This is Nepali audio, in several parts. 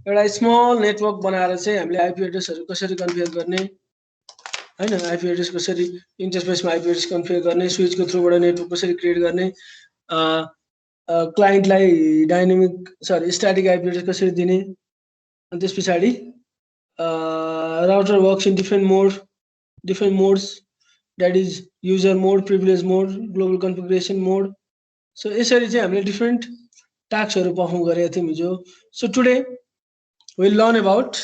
एउटा स्मल नेटवर्क बनाएर चाहिँ हामीले आइपी एड्रेसहरू कसरी कन्फिगर गर्ने हैन, आइपी एड्रेस कसरी इन्टरफेसमा आइपी एड्रेस कन्फिगर गर्ने, स्विचको थ्रुबाट नेटवर्क कसरी क्रिएट गर्ने, क्लाइन्टलाई डाइनामिक स्ट्याटिक आइपी एड्रेस कसरी दिने, अनि त्यस पछाडि router works in different modes that is user mode, privilege mode, global configuration mode. So यसरी चाहिँ हामीले डिफरेन्ट टास्कहरू पर्फर्म गरेका थियौँ हिजो। So today we'll learn about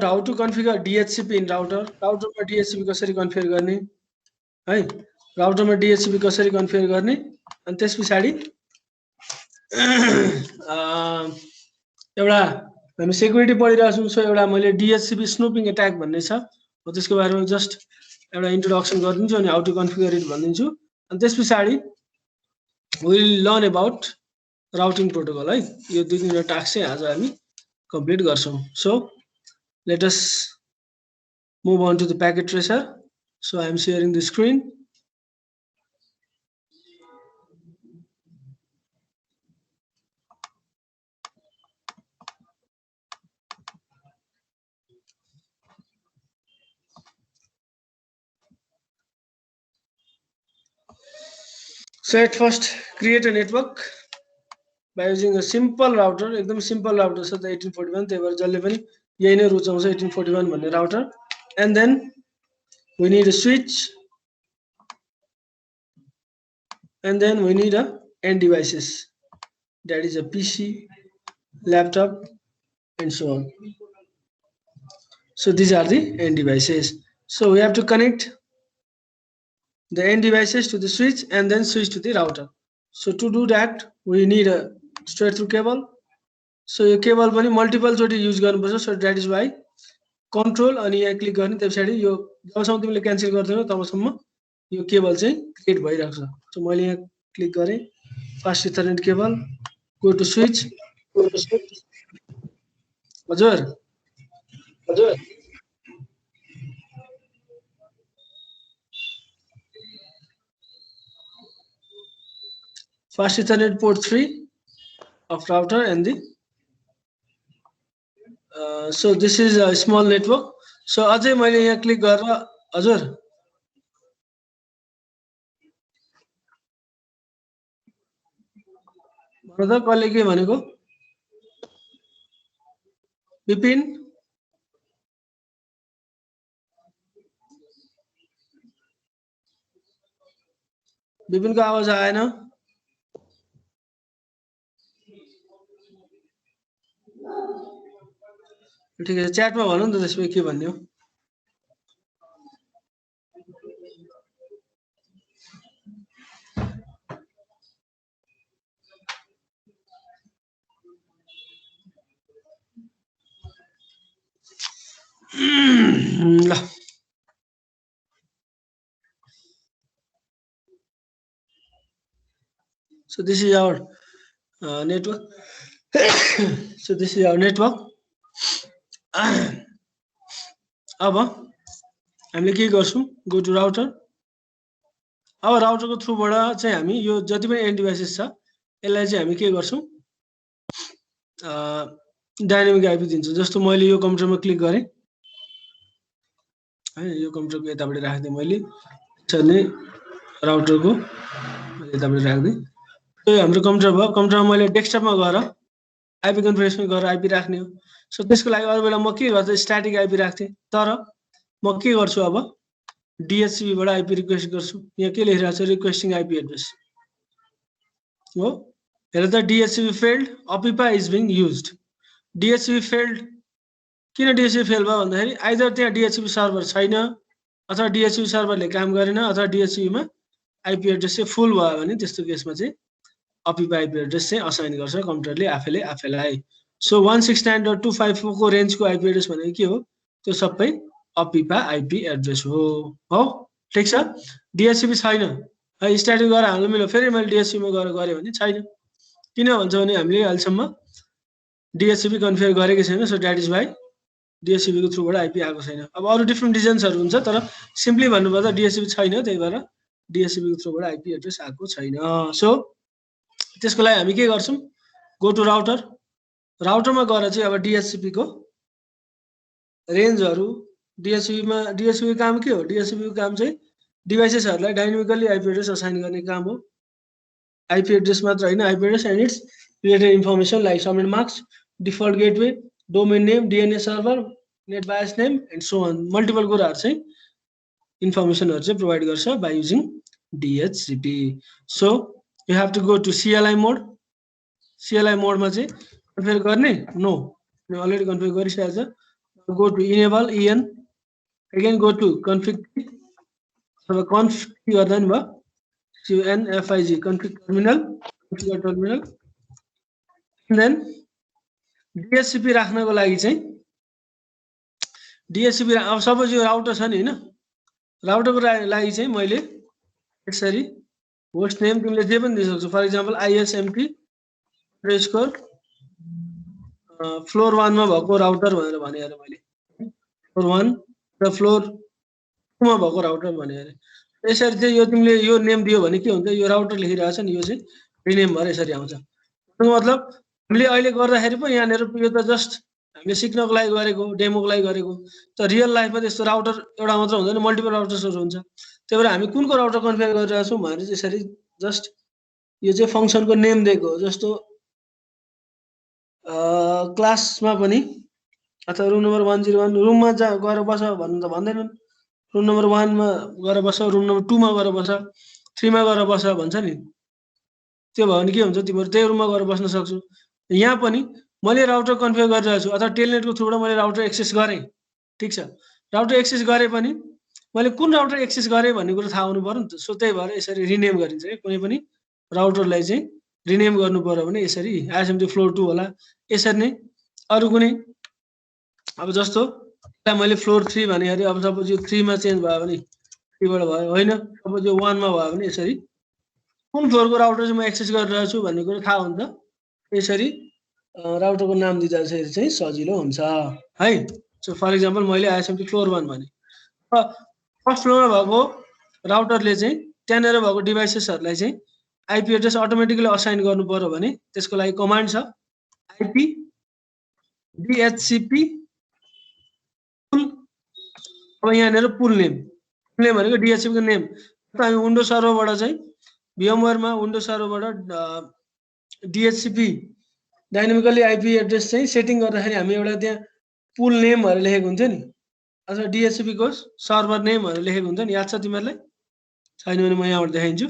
how to configure DHCP in router मा DHCP कसरी कन्फिगर गर्ने है, राउटरमा DHCP कसरी कन्फिगर गर्ने, अनि त्यस पछाडि एउटा हामी सेक्युरिटी पढिरहेको छौँ। सो एउटा मैले DHCP स्नुपिङ अट्याक भन्ने छ, म त्यसको बारेमा जस्ट एउटा इन्ट्रोडक्सन गरिदिन्छु अनि हाउ टु कन्फिगर इट भनिदिन्छु। अनि त्यस पछाडि will learn about routing protocol है। यो दुई तीनवटा टास्क चाहिँ आज हामी कम्प्लिट गर्छौँ। So let us move on to the packet tracer. So I am sharing the screen. So at first create a network by using a simple router, एकदम simple router छ त 1841, त्यही भएर जसले पनि यही नै रुचाउँछ 1841 भन्ने router. And then we need a switch, and then we need a end devices, that is a PC, laptop, and so on. So these are the end devices. So we have to connect the end devices to the switch and then switch to the router. So to do that we need a straight through cable. So यो केबल पनि मल्टिपल चोटि युज गर्नुपर्छ। So that is why control अनि यहाँ क्लिक गर्ने, त्यसपछि यो जबसम्म तिमीले क्यान्सल गर्दैनौ तबसम्म यो केबल चाहिँ क्रिएट भइरहेको छ। सो मैले यहाँ क्लिक गरेँ, fast Ethernet cable, go to switch. हजुर fast Ethernet port 3 of router and the so this is a small network. So अझै मैले यहाँ क्लिक गरेर हजुर भन त कसले के भनेको, विपिन विपिनको आवाज आएन। ठिक छ, च्याटमा भन्नु नि त त्यसमा के भन्ने हो। ल so this is our network. So this is our network. अब हामीले के गर्छौं, गो टु राउटर। अब राउटरको थ्रुबाट चाहिँ हामी यो जति पनि एन्ड डिभाइसेस छ यसलाई चाहिँ हामी के गर्छौं, डाइनामिक आइपी दिन्छौं। जस्तो मैले यो कम्प्युटरमा क्लिक गरेँ है, यो कम्प्युटरको यतापट्टि राख्दिएँ मैले, त्यसैले राउटरको यतापट्टि राख्दिएँ। यो हाम्रो कम्प्युटर भयो। कम्प्युटरमा मैले डेस्कटपमा गएर आइपी कन्फिगरेसन गरेर आइपी राख्ने हो। सो त्यसको लागि अरू बेला म के गर्छु, स्ट्याटिक आइपी राख्थेँ, तर म के गर्छु अब DHCP बाट आइपी रिक्वेस्ट गर्छु। यहाँ के लेखिरहेको छ, रिक्वेस्टिङ आइपी एड्रेस हो। हेर त DHCP failed, APIPA is being used. DHCP failed, किन DHCP फेल भयो भन्दाखेरि आइदर त्यहाँ DHCP सर्भर छैन, अथवा DHCP सर्भरले काम गरेन, अथवा DHCP मा आइपी एड्रेस चाहिँ फुल भयो भने त्यस्तो केसमा चाहिँ अपिपा आइपी एड्रेस चाहिँ असाइन गर्छ कम्प्युटरले आफैलाई। सो 169.254 को रेन्जको आइपी एड्रेस भनेको के हो, त्यो सबै अपिपा आइपी एड्रेस हो। ठिक छ। DHCP छैन है, स्ट्याटिक गरेर हाल्नु मिल्यो, फेरि मैले DHCP मा गएर गरेँ भने छैन। किन भन्छ भने हामीले अहिलेसम्म DHCP कन्फिगर गरेकै छैन। So that is why DHCP को थ्रुबाट आइपी आएको छैन। अब अरू डिफ्रेन्ट रिजन्सहरू हुन्छ, तर सिम्पली भन्नुपर्दा DHCP छैन, त्यही भएर DHCP को थ्रुबाट आइपी एड्रेस आएको छैन। सो त्यसको लागि हामी के गर्छौं, गो टु राउटर, राउटरमा गएर चाहिँ अब DHCP को रेन्जहरु, DHCP काम के हो? DHCP को काम चाहिँ डिभाइसेसहरुलाई डाइनामिकली आईपी एड्रेस असाइन गर्ने काम हो। आईपी एड्रेस मात्र हैन, IP address and its related information like subnet mask, default gateway, domain name, DNS server, NetBIOS name and so on, multiple कुराहरु चाहिँ इन्फर्मेसनहरु चाहिँ प्रोवाइड गर्छ by using DHCP। So you have to go to CLI mode. CLI मोडमा चाहिँ कन्फिगर गर्ने नो, अलरेडी कन्फिगर गरिसकेको छ। Go to enable EN, again go to config अथवा कन्फिग गर्दा नि भयो, CNFIG config terminal, configure terminal. Then DHCP राख्नको लागि चाहिँ DHCP अब सपोज यो राउटर छ नि हैन, राउटरको लागि चाहिँ मैले यसरी होस्ट नेम तिमीले जे पनि दिन सक्छौ। फर एक्जाम्पल ISMP__ फ्लोर 1 मा भएको राउटर भनेर भने अरे मैले, फ्लोर 1 र फ्लोर 2 मा भएको राउटर भने अरे। यसरी चाहिँ यो तिमीले यो नेम दियो भने के हुन्छ, यो राउटर लेखिरहेछ नि, यो चाहिँ रिनेम भएर यसरी आउँछ। मतलब हामीले अहिले गर्दाखेरि पो यहाँनेर यो त जस्ट हामीले सिक्नको लागि गरेको, डेमोको लागि गरेको, त रियल लाइफमा त्यस्तो राउटर एउटा मात्र हुँदैन, मल्टिपल राउटर्सहरु हुन्छ। त्यही भएर हामी कुनको राउटर कन्फिगर गरिरहेका छौं भनेर चाहिँ यसरी जस्ट यो चाहिँ फंक्सनको नेम दिएको हो। जस्तो क्लासमा पनि अथवा रुम नम्बर 101 रुममा गएर बस भन्नु त भन्दैनन्, रुम नम्बर 1 मा गएर बस, रुम नम्बर 2 मा गएर बस, 3 मा गएर बस भन्छ नि। त्यो भयो भने के हुन्छ, तिम्रो त्यही रुममा गएर बस्न सक्छौ। यहाँ पनि मैले राउटर कन्फिगर गरिरहेको छु अथवा टेलनेटको थ्रुबाट मैले राउटर एक्सेस गरे, ठीक छ। राउटर एक्सेस गरे पनि मैले कुन राउटर एक्सेस गरे भन्ने कुरा थाहा हुनु पर्यो नि त। सो त्यही भएर यसरी रिनेम गरिन्छ है, कुनै पनि राउटरलाई चाहिँ रिनेम गर्नु पर्यो भने यसरी ISMP फ्लोर 2 होला, यसरी नै। अरु कुनै अब जस्तो मैले फ्लोर 3 भने अरे, अब सपोज यो 3 मा चेन्ज भयो भने 3 बाट भयो हैन, सपोज यो 1 मा भयो भने यसरी कुन फ्लोरको राउटर चाहिँ म एक्सेस गरिरहेको छु भन्ने कुरा थाहा हुन्छ। यसरी राउटरको नाम दिँदाखेरि चाहिँ सजिलो हुन्छ है। सो फर एक्जाम्पल मैले ISMP फ्लोर 1 भने, फर्स्ट फ्लोरमा भएको राउटरले चाहिँ त्यहाँनेर भएको डिभाइसेसहरुलाई चाहिँ आईपी एड्रेस अटोमेटिकली असाइन गर्नु पर्यो भने त्यसको लागि कमान्ड छ IP DHCP पुल। अब यहाँनेर पुल नेम भनेको DHCP को नेम। हामी विन्डोज सर्भरबाट चाहिँ VMware मा windows सर्भरबाट DHCP dynamically IP address चाहिँ सेटिङ गर्दाखेरि हामी एउटा त्यहाँ पुल नेम भनेर लेखेको हुन्छ नि, अथवा DHCP को सर्भर नेम भनेर लेखेको हुन्छ नि, याद छ तिमीहरुलाई? छैन भने म यहाँबाट देखाइदिन्छु।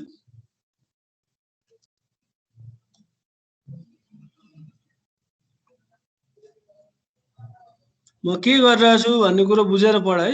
म के गरिरहेको छु भन्ने कुरा बुझेर पढ है।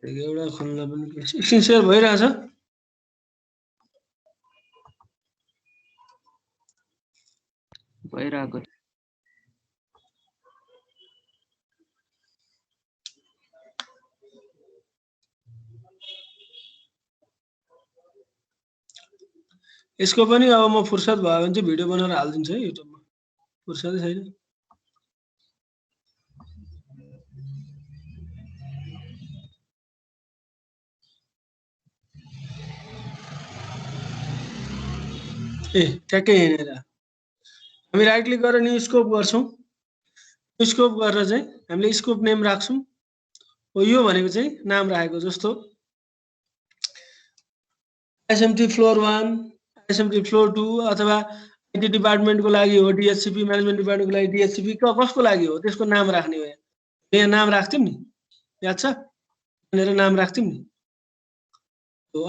एउटा खोल्न पनि स्क्रिन शेयर भइरहेछ। भइरहेको यसको पनि अब म फुर्सद भयो भने चाहिँ भिडियो बनाएर हाल्दिन्छु है युट्युबमा, फुर्सदै छैन। ठ्याक्कै हेरेर हामी राइट क्लिक गरेर न्यू स्कोप गर्छौं। न्यू स्कोप गरेर चाहिँ हामीले स्कोप नेम राख्छौं। हो यो भनेको चाहिँ नाम राखेको, जस्तो ISMP फ्लोर 1, ISMP फ्लोर 2 अथवा IT डिपार्टमेन्टको लागि हो, DHCP म्यानेजमेन्ट डिपार्टमेन्टको लागि DHCP कसको लागि हो त्यसको नाम राख्ने हो। यहाँ नाम राख्थ्यौं नि, याद छ? भनेर नाम राख्थ्यौं नि।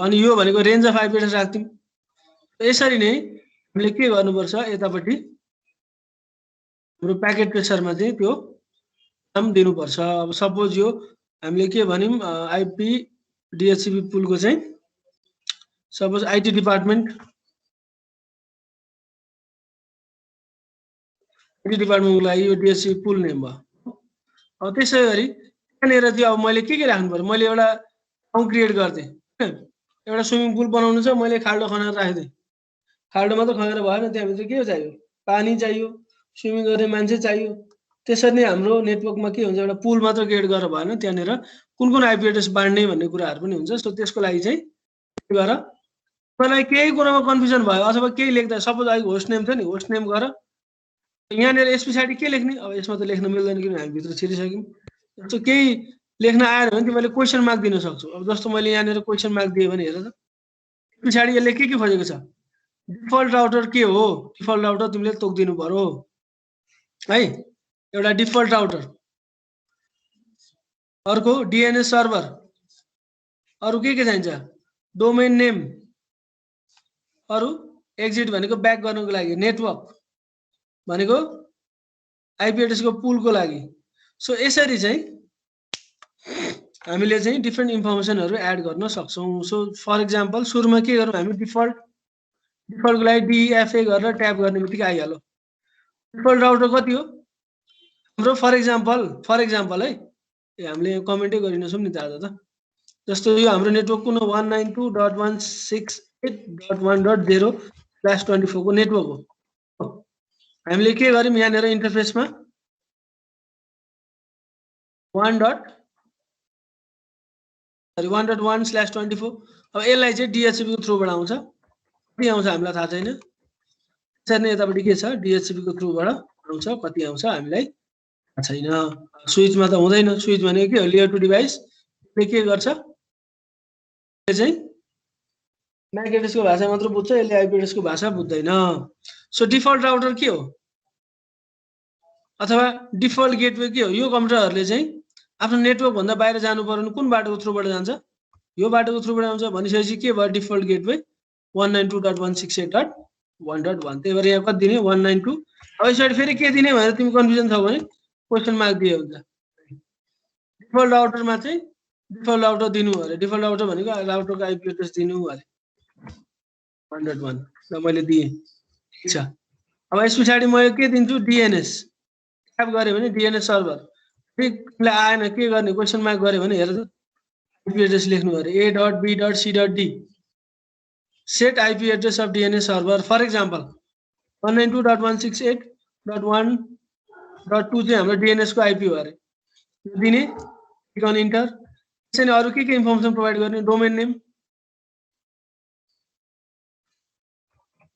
अनि यो भनेको रेन्ज अफ आईपी एड्रेस राख्थ्यौं। यसरी नै हामीले के गर्नुपर्छ, यतापट्टि हाम्रो प्याकेट ट्रेसरमा चाहिँ त्यो नाम दिनुपर्छ। अब सपोज यो हामीले के भन्यौं, आईपी DHCP पुलको चाहिँ सपोज आईटी डिपार्टमेन्ट को लागि यो DHCP पुल नेम भयो। अब त्यसै गरी त्यहाँनिर चाहिँ अब मैले के राख्नु पर्यो, मैले एउटा ठाउँ क्रिएट गर्दै एउटा स्विमिङ पुल बनाउनु छ, मैले खाल्डो खनेर राख्दै, खाल्डो मात्र खनेर भएन, त्यहाँभित्र के चाहियो, पानी चाहियो, स्विमिङ गर्ने मान्छे चाहियो। त्यसरी नै हाम्रो नेटवर्कमा के हुन्छ, एउटा पुल मात्र क्रिएट गरेर भएन, त्यहाँनिर कुन कुन आइपी एड्रेस बाँड्ने भन्ने कुराहरू पनि हुन्छ। सो त्यसको लागि चाहिँ के गर, मलाई केही कुरामा कन्फ्युजन भयो अथवा केही लेख्दा, सपोज अहिले होस्ट नेम थियो नि, होस्ट नेम गर, यहाँनिर यस पछाडि के लेख्ने, अब यसमा त लेख्न मिल्दैन किनभने हामी भित्र छिरिसक्यौँ। जस्तो केही लेख्न आएन भने तिमीले क्वेसन मार्क दिन सक्छौ। अब जस्तो मैले यहाँनिर क्वेसन मार्क दिएँ भने हेर त, पछाडि यसले के खोजेको छ, डिफल्ट राउटर के हो, डिफल्ट राउटर तिमीले तोकिदिनु पर्यो है, एउटा डिफल्ट राउटर, अर्को DNS सर्भर, अरु के चाहिन्छ, डोमेन नेम, अरु एक्जिट भनेको ब्याक गर्नको लागि, नेटवर्क भनेको आइपी एड्रेसको पुलको लागि। सो यसरी चाहिँ हामीले चाहिँ डिफरेन्ट इन्फर्मेसनहरु एड गर्न सक्छौं। सो फर एक्जाम्पल सुरुमा के गरौँ, हामी डिफल्टको लागि DFA गरेर ट्याप गर्ने बित्तिकै आइहाल्यो। डिफल्ट राउटर कति हो हाम्रो, फर एक्जाम्पल है, हामीले कमेन्टै गरिनछौँ नि त आज त। जस्तो यो हाम्रो नेटवर्क कुन हो, 192.168.1.0/24 को नेटवर्क हो। हामीले के गर्यौं, यहाँनिर इन्टरफेसमा 1.1/24। अब यसलाई चाहिँ DHCP को थ्रुबाट आउँछ, कति आउँछ हामीलाई थाहा छैन। त्यसरी नै यतापट्टि के छ, DHCP को थ्रुबाट आउँछ, कति आउँछ हामीलाई थाहा छैन। स्विचमा त हुँदैन, स्विच भनेको के हो, लेयर टु डिभाइस, ले के गर्छ, चाहिँ MAC एड्रेसको भाषा मात्र बुझ्छ, यसले आइपी एड्रेसको भाषा बुझ्दैन। सो डिफल्ट राउटर के हो अथवा डिफल्ट गेटवे के हो, यो कम्प्युटरहरुले चाहिँ आफ्नो नेटवर्क भन्दा बाहिर जानु पर्यो, कुन बाटोको थ्रुबाट जान्छ, यो बाटोको थ्रुबाट आउँछ भनेपछि के भयो, डिफल्ट गेटवे 192.168.1.1। त्यही भएर यहाँ कति दिने, 192। अब यसबाट फेरि के दिने भनेर तिमी कन्फ्युजन छौ भने क्वेशन मार्क दिए हुन्छ। डिफल्ट राउटरमा चाहिँ डिफल्ट राउटर दिनु अरे, डिफल्ट राउटर भनेको राउटरको आइपी एड्रेस दिनु अरे 100.1 र मैले दिएँ, ठीक छ। अब यस पछाडि मैले के दिन्छु, DNS ट्याप गरे भने DNS सर्भर, फेरि आएन के गर्ने, क्वेशन मार्क गरे भने हेर त, आइपी एड्रेस लेख्नु अरे A.B.C.D, set IP address of DNS server. For example 192.168.1.2 चाहिँ हाम्रो DNS को आइपी हो अरे, दिने, क्लिक अन इन्टर। त्यसैले अरु के इन्फर्मेसन प्रोभाइड गर्ने, डोमेन नेम,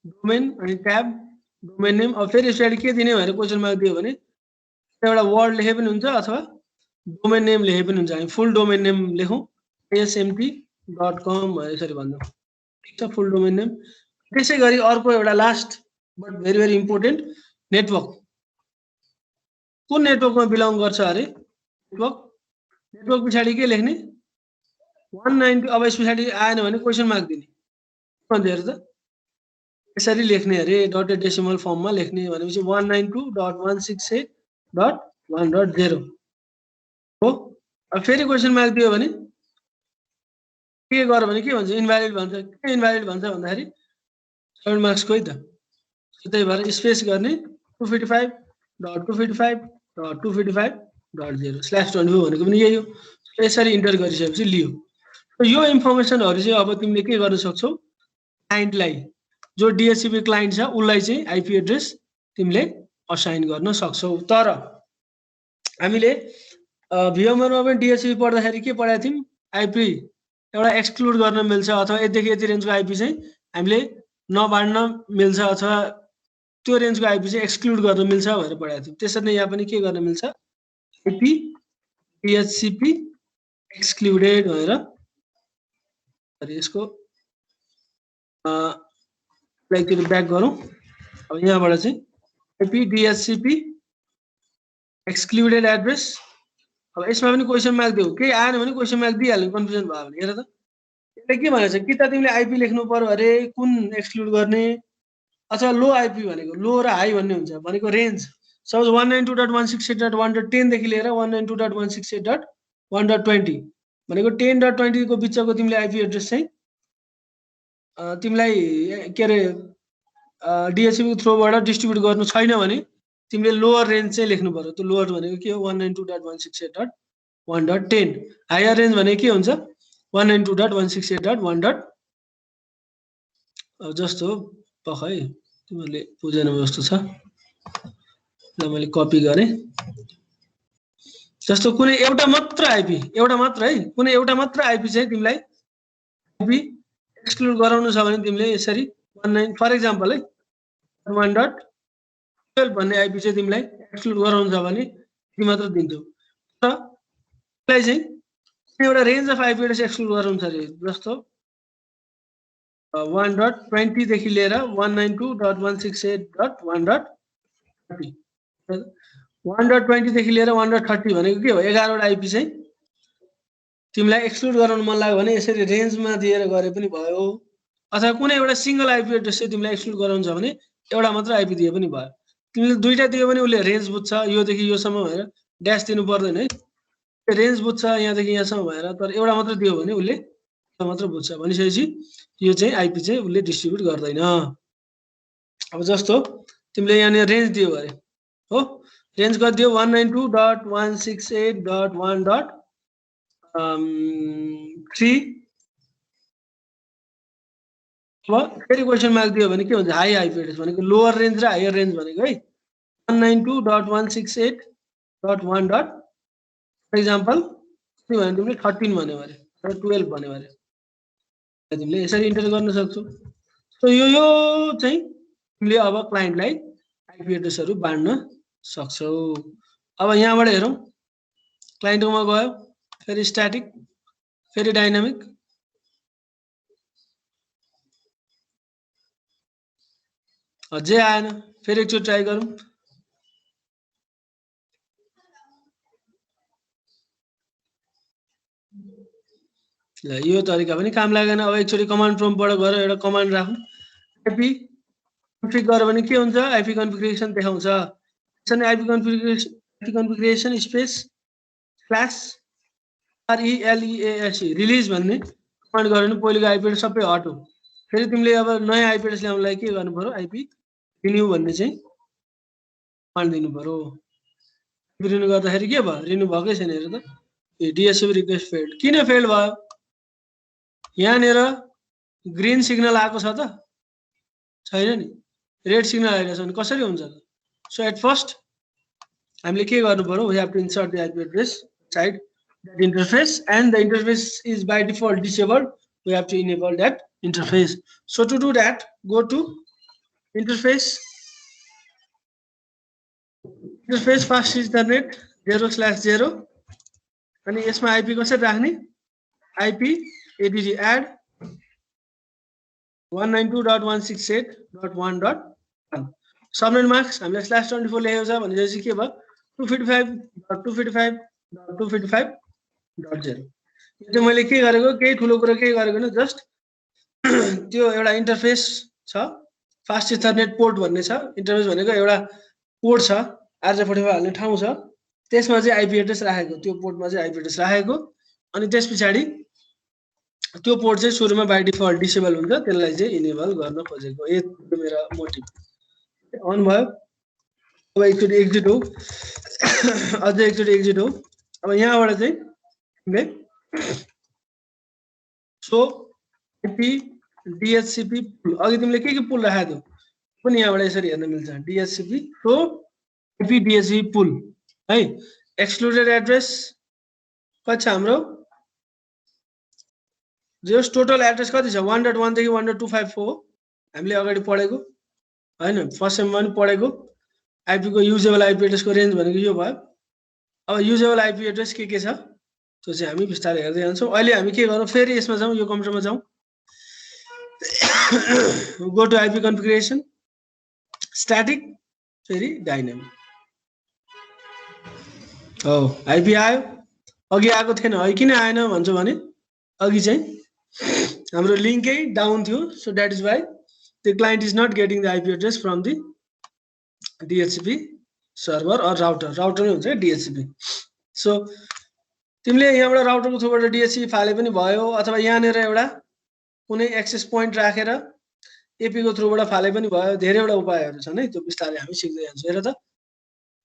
डोमेन अनि ट्याब, डोमेन नेम। अब फेरि यसरी के दिने भनेर क्वेशन मार्क दियो भने एउटा वर्ड लेखे पनि हुन्छ अथवा डोमेन नेम लेखे पनि हुन्छ। हामी फुल डोमेन नेम लेखौं, asmt.com भनेर यसरी भन्छौं, ठीक छ, फुल डोमेन नेम। त्यसै गरी अर्को एउटा last but very important, network, कुन नेटवर्कमा बिलोङ गर्छ अरे, नेटवर्क पछाडि के लेख्ने, 190। अब यस पछाडि आएन भने क्वेशन मार्क दिने, हेर त, यसरी लेख्ने अरे, डटेड डेसिमल फर्ममा लेख्ने भनेपछि 192.168.1.0 हो। अब फेरि क्वेशन मार्क दियो भने के गर भने के भन्छ, इनभ्यालिड भन्छ। के इनभ्यालिड भन्छ भन्दाखेरि 7 मार्क्सको है त। त्यही भएर स्पेस गर्ने 255.255.255.0/24 भनेको पनि यही हो। यसरी इन्टर गरिसकेपछि लियो। यो इन्फर्मेसनहरु चाहिँ अब तिमीले के गर्न सक्छौ, क्लाइन्टलाई, जो DHCP क्लाइन्ट छ उलाई चाहिँ आइपी एड्रेस तिमीले असाइन गर्न सक्छौ। तर हामीले VMware मा पनि DHCP पढ्दाखेरि के पढाएको थियौं, आइपी एउटा एक्सक्लुड गर्न मिल्छ अथवा यतिदेखि यति रेन्जको आइपी चाहिँ हामीले नबाड्न मिल्छ अथवा त्यो रेन्जको आइपी चाहिँ एक्सक्लुड गर्न मिल्छ भनेर पढाएको थियौं। त्यसरी नै यहाँ पनि के गर्न मिल्छ, आइपी DHCP एक्सक्लुडेड भनेर। यसको लाइक ब्याक गरौँ। अब यहाँबाट चाहिँ आइपी DHCP एक्सक्लुडेड एड्रेस। अब यसमा पनि क्वेशन मार्क दिऊ, केही आएन भने क्वेशन मार्क दिइहाल्नु, कन्फ्युजन भयो भने। हेर त, यसले के भनेछ, कि त तिमीले आइपी लेख्नु पर्यो अरे, कुन एक्सक्लुड गर्ने, अथवा लो आइपी भनेको लो र हाई भन्ने हुन्छ, भनेको रेन्ज। सपोज 192.168.1.10 देखि लिएर 192.168.1.20 भनेको 10.20 को बिचको तिमीले आइपी एड्रेस चाहिँ तिमीलाई के अरे DHCP थ्रोबाट डिस्ट्रिब्युट गर्नु छैन भने तिमीले लोअर रेन्ज चाहिँ लेख्नु पर्यो। त्यो लोअर भनेको के हो 192.168.1.10। हायर रेन्ज भनेको के हुन्छ 192.168.1. जस्तो पख है तिमीले बुझेन जस्तो छ ल मैले कपी गरे। जस्तो कुनै एउटा मात्र आइपी है कुनै एउटा मात्र आइपी चाहिँ तिमीलाई आइपी एक्सक्लुड गराउनु छ भने तिमीले यसरी 19 फर एक्जाम्पल है 1.12 भन्ने आइपी चाहिँ तिमीलाई एक्सक्लुड गराउनु छ भने यति मात्र दिन्छौ। तर तिमीलाई चाहिँ एउटा range of IP address exclude गराउनु छ रे। जस्तो 1.20 देखि लिएर 192.168.1.30 1.20 देखि लिएर 1.30 भनेको के हो 11 वटा आइपी चाहिँ तिमीलाई एक्सक्लुड गराउन मन लाग्यो भने यसरी रेन्जमा दिएर गरे पनि भयो। अथवा कुनै एउटा सिंगल आइपी एड्रेस चाहिँ तिमीलाई एक्सक्लुड गराउनु छ भने एउटा मात्र आइपी दिए पनि भयो। तिमीले दुईटा दियो भने उसले रेन्ज बुझ्छ योदेखि योसम्म भनेर ड्यास दिनु पर्दैन है। रेन्ज बुझ्छ यहाँदेखि यहाँसम्म भनेर। तर एउटा मात्र दियो भने उसले एउटा मात्र बुझ्छ भनिसकेपछि यो चाहिँ आइपी चाहिँ उसले डिस्ट्रिब्युट गर्दैन। अब जस्तो तिमीले यहाँ रेन्ज दियो अरे हो रेन्ज कति दियो 192.168.1.3 अब फेरि क्वेसन मार्क दियो भने के हुन्छ हाई आइपी एड्रेस भनेको लोअर रेन्ज र हायर रेन्ज भनेको है 192.168.1. फर एक्जाम्पल के भन्यो तिमीले 13 भन्यो अरे 12 भन्यो अरे तिमीले यसरी इन्टर गर्न सक्छौ। सो यो चाहिँ तिमीले अब क्लाइन्टलाई आइपी एड्रेसहरू बाँड्न सक्छौ। अब यहाँबाट हेरौँ क्लाइन्टकोमा गयो फेरि स्ट्याटिक फेरि डाइनामिक अझै आएन फेरि एकचोटि ट्राई गरौँ। ल यो तरिका पनि काम लागेन। अब एकचोटि कमान्ड प्रम्प्टबाट गएर एउटा कमान्ड राखौँ आइपी कन्फिग गर्यो भने के हुन्छ आइपी कन्फिगरेसन देखाउँछ। IP configuration space /RELEASE release भन्ने कमान्ड गर्यो भने पहिलेको आइपी एड्रेस सबै हट हो। फेरि तिमीले अब नयाँ आइपी एड्रेस ल्याउनलाई के गर्नु पर्यो आइपी रिन्यू भन्ने चाहिँ कमान्ड दिनु पर्यो। रिन्यू गर्दाखेरि के भयो रिन्यू भएकै छैन हेर त DHCP रिक्वेस्ट फेल्ड। किन फेल्ड भयो यहाँनिर ग्रीन सिग्नल आएको छ त छैन नि रेड सिग्नल आइरहेछ भने कसरी हुन्छ त। सो एट फर्स्ट हामीले के गर्नु पर्यो we have to insert the IP address side that interface and the interface is by default disabled. We have to enable that interface. So to do that go to interface fast ethernet 0/0 अनि यसमा आइपी कसरी राख्ने आइपी add 192.168.1.1 सबनेट मार्क्स हामीले /24 लेखेको छ भनेपछि के भयो 255.255.255.0 यो चाहिँ मैले के गरेको केही ठुलो कुरा केही गरेको हैन जस्ट त्यो एउटा इन्टरफेस छ फास्ट इथरनेट पोर्ट भन्ने छ इन्टरफेस भनेको एउटा पोर्ट छ RJ45 हाल्ने ठाउँ छ त्यसमा चाहिँ आइपी एड्रेस राखेको त्यो पोर्टमा चाहिँ आइपी एड्रेस राखेको अनि त्यसपछि त्यो पोर्ट चाहिँ सुरुमा बाइ डिफल्ट डिसेबल हुन्छ त्यसलाई चाहिँ इनेबल गर्न खोजेको यो मेरो मोटिभ अन भयो। अब एकचोटि एक्जिट हो अझै एकचोटि एक्जिट हो। अब यहाँबाट चाहिँ तिमीले सो आइपी DHCP पुल अघि तिमीले के पुल राखेको थियौ पनि यहाँबाट यसरी हेर्न मिल्छ DHCP सो आइपी DHCP पुल है एक्सक्लुडेड एड्रेस कति छ हाम्रो जस टोटल एड्रेस कति छ 1.1 देखि 1.254 हामीले अगाडि पढेको हैन फर्स्ट सेममा पनि पढेको आइपी को युजेबल आइपी एड्रेस को रेन्ज भनेको यो भयो। अब युजेबल आइपी एड्रेस के छ त्यो चाहिँ हामी बिस्तारै हेर्दै जान्छौँ। अहिले हामी के गरौँ फेरि यसमा जाउँ यो कम्प्युटरमा जाउँ go to IP configuration static फेरि डाइनामिक हो आइपी आयो अघि आएको थिएन है किन आएन भन्छ भने अघि चाहिँ हाम्रो लिङ्कै डाउन थियो so that is why the client is not getting the IP address from the DHCP server or router नै हुन्छ DHCP। सो तिमीले यहाँबाट राउटरको थ्रुबाट DHCP फाले पनि भयो अथवा यहाँनिर एउटा कुनै एक्सेस पोइन्ट राखेर एपी को थ्रुबाट फाले पनि भयो धेरैवटा उपायहरू छन् है त्यो बिस्तारै हामी सिक्दै जान्छौँ हेर त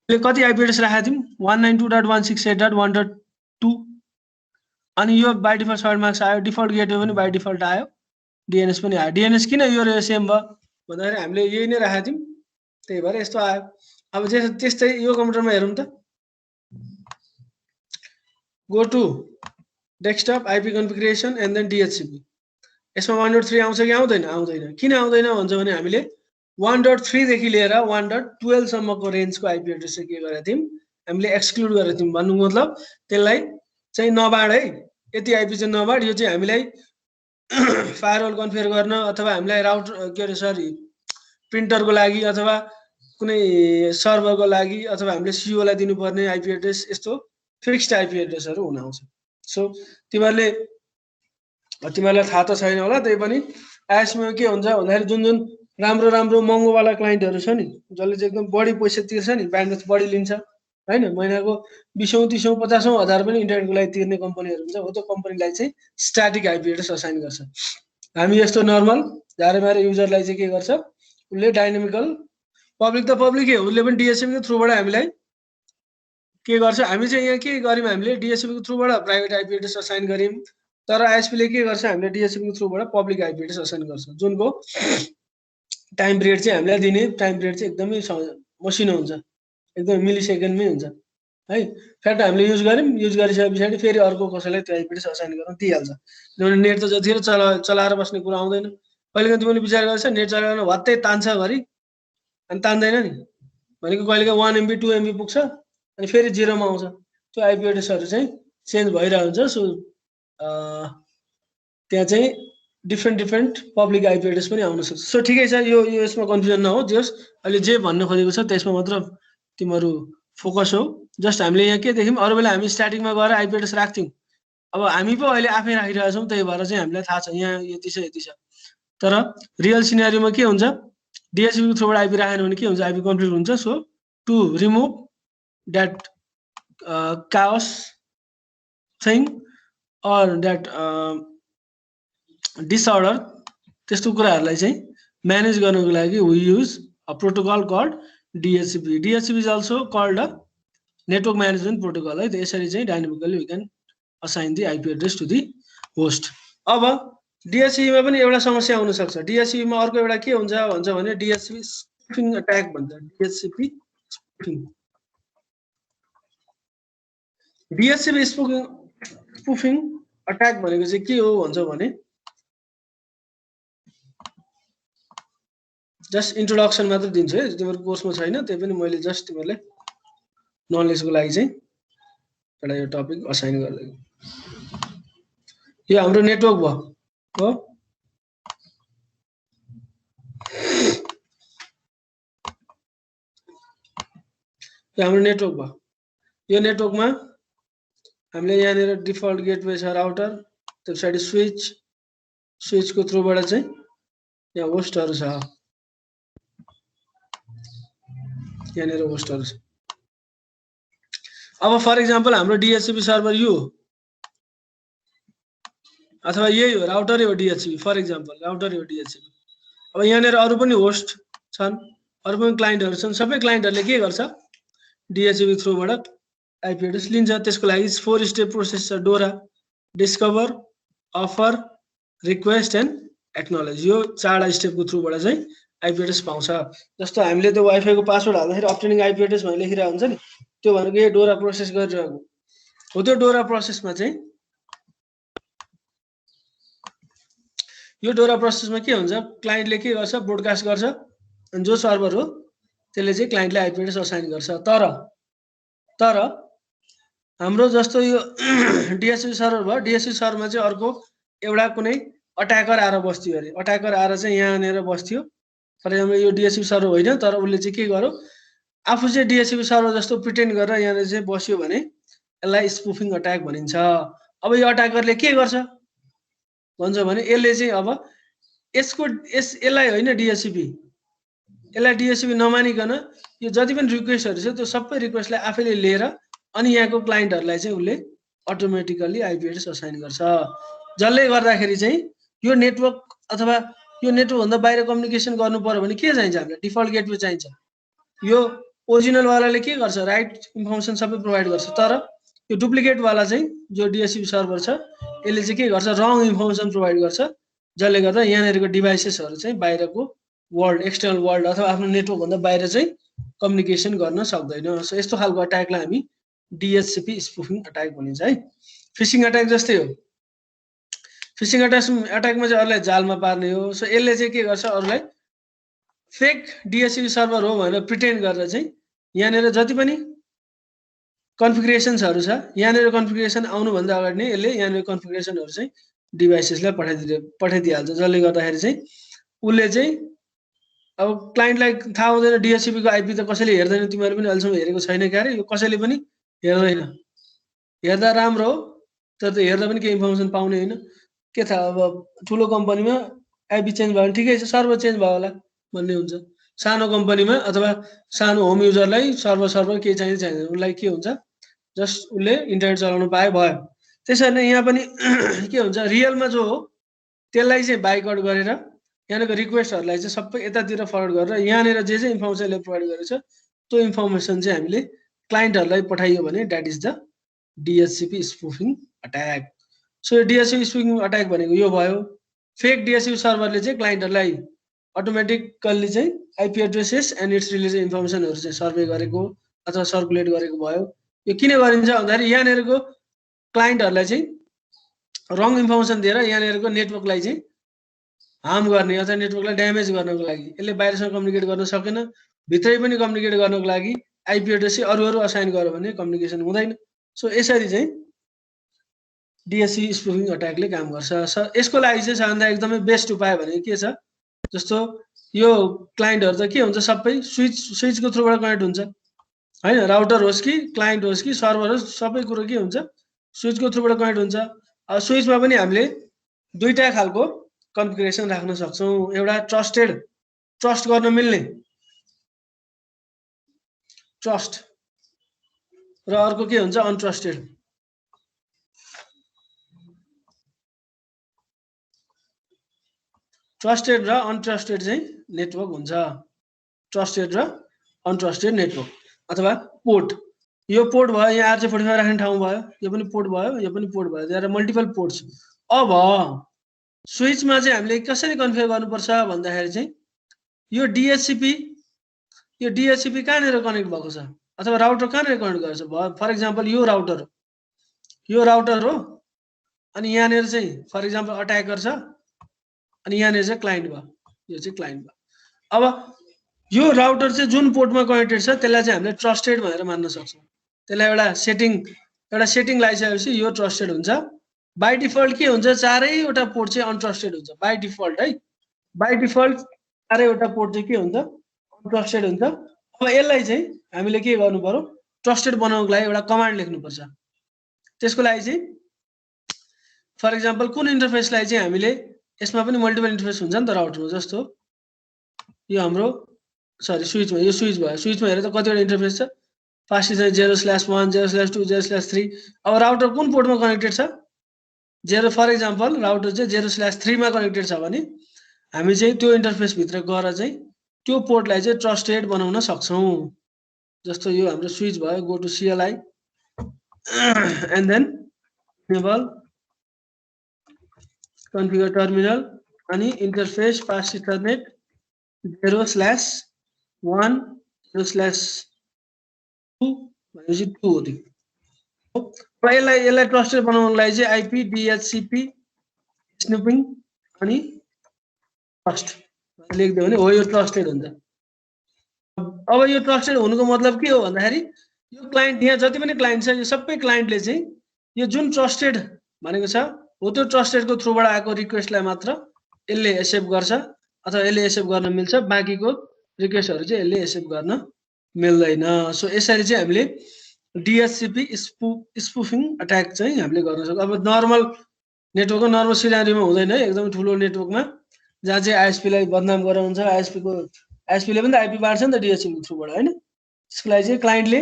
ले कति आईपी एड्रेस राखेको थियौं 192.168.1.2 अनि यो बाइ डिफल्ट सर्ट मार्क्स आयो डिफल्ट गेटवे पनि बाइ डिफल्ट आयो डीएनएस पनि आयो डीएनएस किन यो सेम भयो भन्दाखेरि हामीले यही नै राखेको थियौं त्यही भएर यस्तो आयो अब त्यस्तै यो कम्प्युटरमा हेरौँ त go to desktop IP configuration and then DHCP यसमा 1.3 आउँछ कि आउँदैन आउँदैन किन आउँदैन भन्छ भने हामीले 1.3 देखि लिएर 1.12 सम्मको रेन्जको आईपी एड्रेस के गरेका थियौं हामीले एक्सक्लुड गरेका थियौं भन्नु मतलब त्यसलाई चाहिँ नबाड है यति आईपी चाहिँ नबाड यो चाहिँ हामीलाई फायरवल कन्फिगर गर्न अथवा हामीलाई राउटर के अरे सरी प्रिन्टरको लागि अथवा कुनै सर्भरको लागि अथवा हामीले सीओ लाई दिनुपर्ने आईपी एड्रेस यस्तो फिक्स्ड आईपी एड्रेसहरु हुन आउँछ सो तिमीहरुले तिमीहरुलाई थाहा त छैन होला त्यही पनि आइएसमा के हुन्छ भन्दाखेरि जुन जुन राम्रो राम्रो महँगो वाला क्लाइन्टहरु छ नि जसले चाहिँ एकदम बढी पैसा तिर्छ नि ब्यान्डविड्थ बढी लिन्छ हैन महिनाको 20औं 30औं 50औं हजार पनि इन्टरनेटको लागि तिर्ने कम्पनीहरु हुन्छ हो त्यो कम्पनीलाई चाहिँ स्ट्याटिक आईपी एड्रेस असाइन गर्छ हामी यस्तो नर्मल झारेमारे युजरलाई चाहिँ के गर्छ उले डाइनामिकल पब्लिक त पब्लिकै हो उले पनि डीएससीपी को थ्रुबाट हामीलाई के गर्छ हामी चाहिँ यहाँ के गर्यौं हामीले डीएससीपी को थ्रुबाट प्राइभेट आईपी एड्रेस असाइन गर्यौं तर आईएसपी ले के गर्छ हामीले डीएससीपी को थ्रुबाट पब्लिक आईपी एड्रेस असाइन गर्छ जुनको टाइम पिरियड चाहिँ हामीलाई दिने टाइम पिरियड चाहिँ एकदमै मसिनो हुन्छ एकदम मिलिसेकेन्डमै हुन्छ है फ्याक्ट हामीले युज गर्यौं युज गरिसकेपछि फेरि अर्को कसैलाई त्यो आईपी एड्रेस असाइन गर्न दिइहाल्छ किनभने नेट त जतिखेर चलाएर बस्ने कुरा आउँदैन कहिलेकाहीँ तिमीले विचार गर्छ नेट चलाउन भत्तै तान्छ घरि अनि तान्दैन नि भनेको कहिलेकाहीँ 1 MB 2 MB पुग्छ अनि फेरि 0 मा आउँछ त्यो आईपी एड्रेसहरु चाहिँ चेन्ज भइरहेको हुन्छ सो त्यहाँ चाहिँ डिफरेन्ट पब्लिक आईपी एड्रेस पनि आउन सक्छ सो ठिकै छ यो यसमा कन्फ्युजन नहो जस अहिले जे भन्न खोजेको छ त्यसमा मात्र तिमीहरु फोकस हो जस्ट हामीले यहाँ के देख्यौं अरु बेला हामी स्ट्याटिकमा गएर आईपी एड्रेस राख्थ्यौं अब हामी पो अहिले आफै राखिरहेका छौं त्यही भएर चाहिँ हामीलाई थाहा छ यहाँ यति छ तर रियल सिनेरियोमा के हुन्छ डीएससीपी को थ्रुबाट आईपी राखेन भने के हुन्छ आईपी कन्फ्लिक्ट हुन्छ so to remove that chaos thing or that disorder त्यस्तो कुराहरुलाई चाहिँ म्यानेज गर्नको लागि we use a protocol called DHCP. DHCP is also called a network management protocol है त्यसरी चाहिँ dynamically we can assign the IP address to the host. अब DHCP मा पनि एउटा समस्या आउन सक्छ DHCP मा अर्को एउटा के हुन्छ भन्छ भने DHCP spoofing attack भन्छ DHCP spoofing attack भनेको चाहिँ के हो भन्छ भने जस्ट इन्ट्रोडक्सन मात्र दिन्छु है तिम्रो कोर्समा छैन त्यही पनि मैले जस्ट तिमीलाई नलेजको लागि चाहिँ एउटा यो टपिक असाइन गर्दै यो हाम्रो नेटवर्क भयो हो यो हाम्रो नेटवर्क भयो यो नेटवर्कमा हामीले यहाँनिर डिफल्ट गेटवे छ राउटर त्यो पछाडी स्विचको थ्रुबाट चाहिँ यहाँ होस्टहरु छ यहाँनिर होस्टहरु छ अब फर एक्जाम्पल हाम्रो डीएचसीपी सर्भर यो अथवा यही हो राउटरै हो डीएचसीपी फर एक्जाम्पल राउटरै हो डीएचसीपी अब यहाँनिर अरु पनि होस्ट छन् अरु पनि क्लाइन्टहरु छन् सबै क्लाइन्टहरुले के गर्छ डीएचसीपी थ्रुबाट आईपी एड्रेस लिन्छ त्यसको लागि 4 स्टेप प्रोसेस छ डोरा discover offer request and acknowledge यो 4 स्टेपको थ्रुबाट चाहिँ आईपी एड्रेस पाउँछ जस्तो हामीले त्यो वाइफाई को पासवर्ड हाल्दाखेरि अब्टेनिङ आईपी एड्रेस भनेर लेखिरहेको हुन्छ नि त्यो भनेको यो डोरा प्रोसेस गरिरहेको हो त्यो डोरा प्रोसेसमा चाहिँ यो डोरा प्रोसेसमा के हुन्छ क्लाइन्टले के गर्छ ब्रोडकास्ट गर्छ अनि जो सर्भर हो त्यसले चाहिँ क्लाइन्टले आईपी एड्रेस असाइन गर्छ तर हाम्रो जस्तो यो डीएचसीपी सर्भर भयो डीएचसीपी सर्भरमा चाहिँ अर्को एउटा कुनै अट्याकर आएर बस्थ्यो अरे अट्याकर आएर चाहिँ यहाँनिर बस्थ्यो फर एक्जाम्पल यो डीएचसीपी सर्भर होइन तर उसले चाहिँ के गर्यो आफू चाहिँ डीएचसीपी सर्भर जस्तो प्रिटेन्ड गरेर यहाँनिर चाहिँ बस्यो भने यसलाई स्पूफिङ अट्याक भनिन्छ अब यो अट्याकरले के गर्छ भन्छ भने यसले चाहिँ अब यसलाई होइन डीएचसीपी यसलाई डीएचसीपी नमानिकन यो जति पनि रिक्वेस्टहरु छ त्यो सबै रिक्वेस्टलाई आफैले लिएर अनि यहाँको क्लाइन्टहरुलाई चाहिँ उले अटोमेटिकली आईपी एड्रेस असाइन गर्छ जसले गर्दाखेरि चाहिँ यो नेटवर्क अथवा यो नेटवर्क भन्दा बाहिर कम्युनिकेसन गर्नु पर्यो भने के चाहिन्छ हामीलाई डिफल्ट गेटवे चाहिन्छ यो ओरिजिनल वालाले के गर्छ राइट इन्फर्मेसन सबै प्रोभाइड गर्छ तर यो डुप्लिकेट वाला चाहिँ जो DHCP सर्भर छ यसले चाहिँ के गर्छ रङ इन्फर्मेसन प्रोभाइड गर्छ जसले गर्दा यहाँनेरको डिभाइसेसहरु चाहिँ बाहिरको वर्ल्ड एक्सटर्नल वर्ल्ड अथवा आफ्नो नेटवर्क भन्दा बाहिर चाहिँ कम्युनिकेसन गर्न सक्दैन सो यस्तो खालको अट्याकलाई हामी DHCP स्पुफिङ अट्याक भनिन्छ है फिशिङ अट्याक जस्तै हो फिशिङ अट्याकमा चाहिँ अरूलाई जालमा पार्ने हो सो यसले चाहिँ के गर्छ अरूलाई फेक DHCP सर्भर हो भनेर प्रिटेन्ड गरेर चाहिँ यहाँनेर जति पनि कन्फिगरेसन्सहरु छ यहाँनेर कन्फिगरेसन आउनु भन्दा अगाडि नै यसले यहाँनेर कन्फिगरेसनहरु चाहिँ डिभाइसेसलाई पठाइदिहाल्छ जसले गर्दाखेरि चाहिँ उले चाहिँ अब क्लाइन्टलाई थाहा हुँदैन DHCP को आइपी त कसैले हेर्दैन तिमीहरु पनि अहिलेसम्म हेरेको छैन क्यारे यो कसैले पनि हेर्दैन हेर्दा राम्रो हो तर त हेर्दा पनि केही इन्फर्मेसन पाउने हैन के थाहा अब ठुलो कम्पनीमा आइपी चेन्ज भयो भने ठिकै छ सर्भर चेन्ज भयो होला भन्ने हुन्छ सानो कम्पनीमा अथवा सानो होम युजरलाई सर्भर के चाहिन्छ उनलाई के हुन्छ जस्ट उले इन्टरनेट चलाउन पाए भयो त्यसैले यहाँ पनि के हुन्छ रियलमा जो हो त्यसलाई चाहिँ बाइकआउट गरेर यहाँको रिक्वेस्टहरुलाई चाहिँ सबै यतातिर फरवर्ड गरेर यहाँनेर जे चाहिँ इन्फर्मेसनले प्रोभाइड गरेछ त्यो इन्फर्मेसन चाहिँ हामीले क्लाइन्टहरुलाई पठाइयो भने that is the DHCP spoofing attack so DHCP spoofing attack भनेको यो भयो फेक DHCP सर्भरले चाहिँ क्लाइन्टहरुलाई अटोमेटिकली चाहिँ IP addresses and its related इन्फर्मेसनहरु चाहिँ सर्वे गरेको अथवा सर्कुलेट गरेको भयो यो किन गरिन्छ भन्दाखेरि यहाँनेरको क्लाइन्टहरुलाई चाहिँ रङ इन्फर्मेसन दिएर यहाँनेरको नेटवर्कलाई चाहिँ हार्म गर्ने अथवा नेटवर्कलाई ड्यामेज गर्नको लागि यसले बाहिरसँग कम्युनिकेट गर्न सकेन भित्रै पनि कम्युनिकेट गर्नको लागि आइपी एड्रेस चाहिँ अरू असाइन गर्यो भने कम्युनिकेसन हुँदैन सो यसरी चाहिँ DHCP स्पुफिङ अट्याकले काम गर्छ यसको लागि चाहिँ सबभन्दा एकदमै बेस्ट उपाय भनेको के छ जस्तो यो क्लाइन्टहरु त के हुन्छ सबै स्विचको थ्रुबाट कनेक्ट हुन्छ हैन राउटर होस् कि क्लाइन्ट होस् कि सर्भर होस् सबै कुरो के हुन्छ स्विचको थ्रुबाट कनेक्ट हुन्छ अब स्विचमा पनि हामीले दुईटा खालको कन्फिगरेसन राख्न सक्छौं एउटा ट्रस्ट गर्न मिल्ने ट्रस्ट र अर्को के हुन्छ अनट्रस्टेड ट्रस्टेड र अनट्रस्टेड चाहिँ नेटवर्क हुन्छ ट्रस्टेड र अनट्रस्टेड नेटवर्क अथवा पोर्ट यो पोर्ट भयो यहाँ RJ45 राख्ने ठाउँ भयो यो पनि पोर्ट भयो यो पनि पोर्ट भयो देयर आर मल्टिपल पोर्ट्स अब स्विचमा चाहिँ हामीले कसरी कन्फिगर गर्नुपर्छ भन्दाखेरि चाहिँ यो DHCP कहाँनेर कनेक्ट भएको छ अथवा राउटर कहाँनेर कनेक्ट गर्छ फर एक्जाम्पल यो राउटर हो अनि यहाँनेर चाहिँ फर एक्जाम्पल अट्याकर छ अनि यहाँनेर चाहिँ क्लाइन्ट भयो यो चाहिँ क्लाइन्ट भयो अब यो राउटर चाहिँ जुन पोर्टमा कनेक्टेड छ त्यसलाई चाहिँ हामीले ट्रस्टेड भनेर मान्न सक्छौं त्यसलाई एउटा सेटिङ लगाइसकेपछि यो ट्रस्टेड हुन्छ बाइ डिफल्ट के हुन्छ चारैवटा पोर्ट चाहिँ अनट्रस्टेड हुन्छ बाइ डिफल्ट चारैवटा पोर्ट चाहिँ के हुन्छ अनट्रस्टेड हुन्छ अब यसलाई चाहिँ हामीले के गर्नु पर्यो ट्रस्टेड बनाउनको लागि एउटा कमान्ड लेख्नुपर्छ त्यसको लागि चाहिँ फर एक्जाम्पल कुन इन्टरफेसलाई चाहिँ हामीले यसमा पनि मल्टिपल इन्टरफेस हुन्छ नि त राउटरमा जस्तो यो हाम्रो सरी स्विचमा यो स्विच भयो स्विचमा हेरे त कतिवटा इन्टरफेस छ फर्स्ट चाहिँ 0/1 0/2 0/3 अब राउटर कुन पोर्टमा कनेक्टेड छ 0 फर एक्जाम्पल राउटर चाहिँ 0/3 मा कनेक्टेड छ भने हामी चाहिँ त्यो इन्टरफेस भित्र गएर चाहिँ त्यो पोर्टलाई चाहिँ ट्रस्टेड बनाउन सक्छौं जस्तो यो हाम्रो स्विच भयो go to CLI and then enable configure terminal अनि interface fast ethernet 0/1 0/2 भनेपछि 2 हो त्यो यसलाई ट्रस्टेड बनाउनलाई चाहिँ IP DHCP स्नुपिङ अनि ट्रस्ट लेख्दियो भने हो यो ट्रस्टेड हुन्छ अब यो ट्रस्टेड हुनुको मतलब के हो भन्दाखेरि यो क्लाइन्ट यहाँ जति पनि क्लाइन्ट छ यो सबै क्लाइन्टले चाहिँ यो जुन ट्रस्टेड भनेको छ हो त्यो ट्रस्टेडको थ्रुबाट आएको रिक्वेस्टलाई मात्र यसले एक्सेप्ट गर्छ अथवा यसले एक्सेप्ट गर्न मिल्छ बाकीको रिक्वेस्टहरु चाहिँ यसले एक्सेप्ट गर्न मिल्दैन सो यसरी चाहिँ हामीले DHCP स्पुफिङ अट्याक चाहिँ हामीले गर्न सक्छौं अब नर्मल नेटवर्कको नर्मल सिनारियोमा हुँदैन है एकदम ठुलो नेटवर्कमा जहाँ चाहिँ ISP लाई बदनाम गराउँछ ISP ले पनि त आइपी बाड्छ नि त DHCP थ्रुबाट हैन त्यसको लागि चाहिँ क्लाइन्टले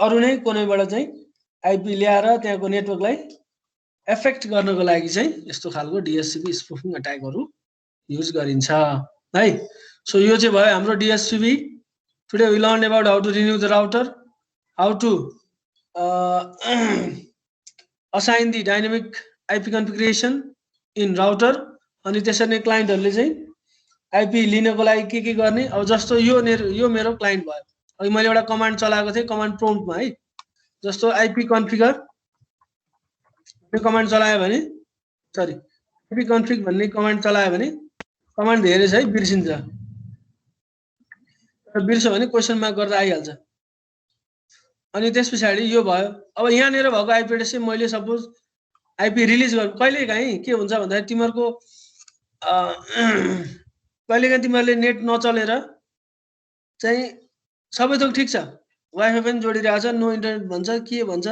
अरु नै कुनैबाट चाहिँ आइपी ल्याएर त्यहाँको नेटवर्कलाई एफेक्ट गर्नको लागि चाहिँ यस्तो खालको DHCP स्पुफिङ अट्याकहरु युज गरिन्छ है। सो यो चाहिँ भयो हाम्रो DHCP। Today we learn about how to renew the router, how to assign the dynamic IP configuration in router, अनि त्यसरी नै क्लाइन्टहरुले चाहिँ IP लिनको लागि के गर्ने। अब जस्तो यो मेरो क्लाइन्ट भयो, अनि मैले एउटा कमान्ड चलाएको थिएँ कमान्ड प्रम्प्टमा है, जस्तो IP कन्फिगर यो कमान्ड चलायो भने सरी IP कन्फिग भन्ने कमान्ड चलायो भने कमान्ड धेरै छ है, बिर्सिन्छ। बिर्स्यो भने क्वेशन मार्क गर्दा आइहाल्छ। अनि त्यसपछि यो भयो। अब यहाँनिर भएको IP एड्रेस चाहिँ मैले सपोज IP रिलिज गर्नु कहिलेकाहीँ के हुन्छ भन्दा तिमीहरुको कहिलेकाहीँ तिमीहरुले नेट नचलेर चाहिँ सबै थोक ठीक छ, वाइफाई पनि जोडिरहेको छ, नो इन्टरनेट भन्छ के भन्छ,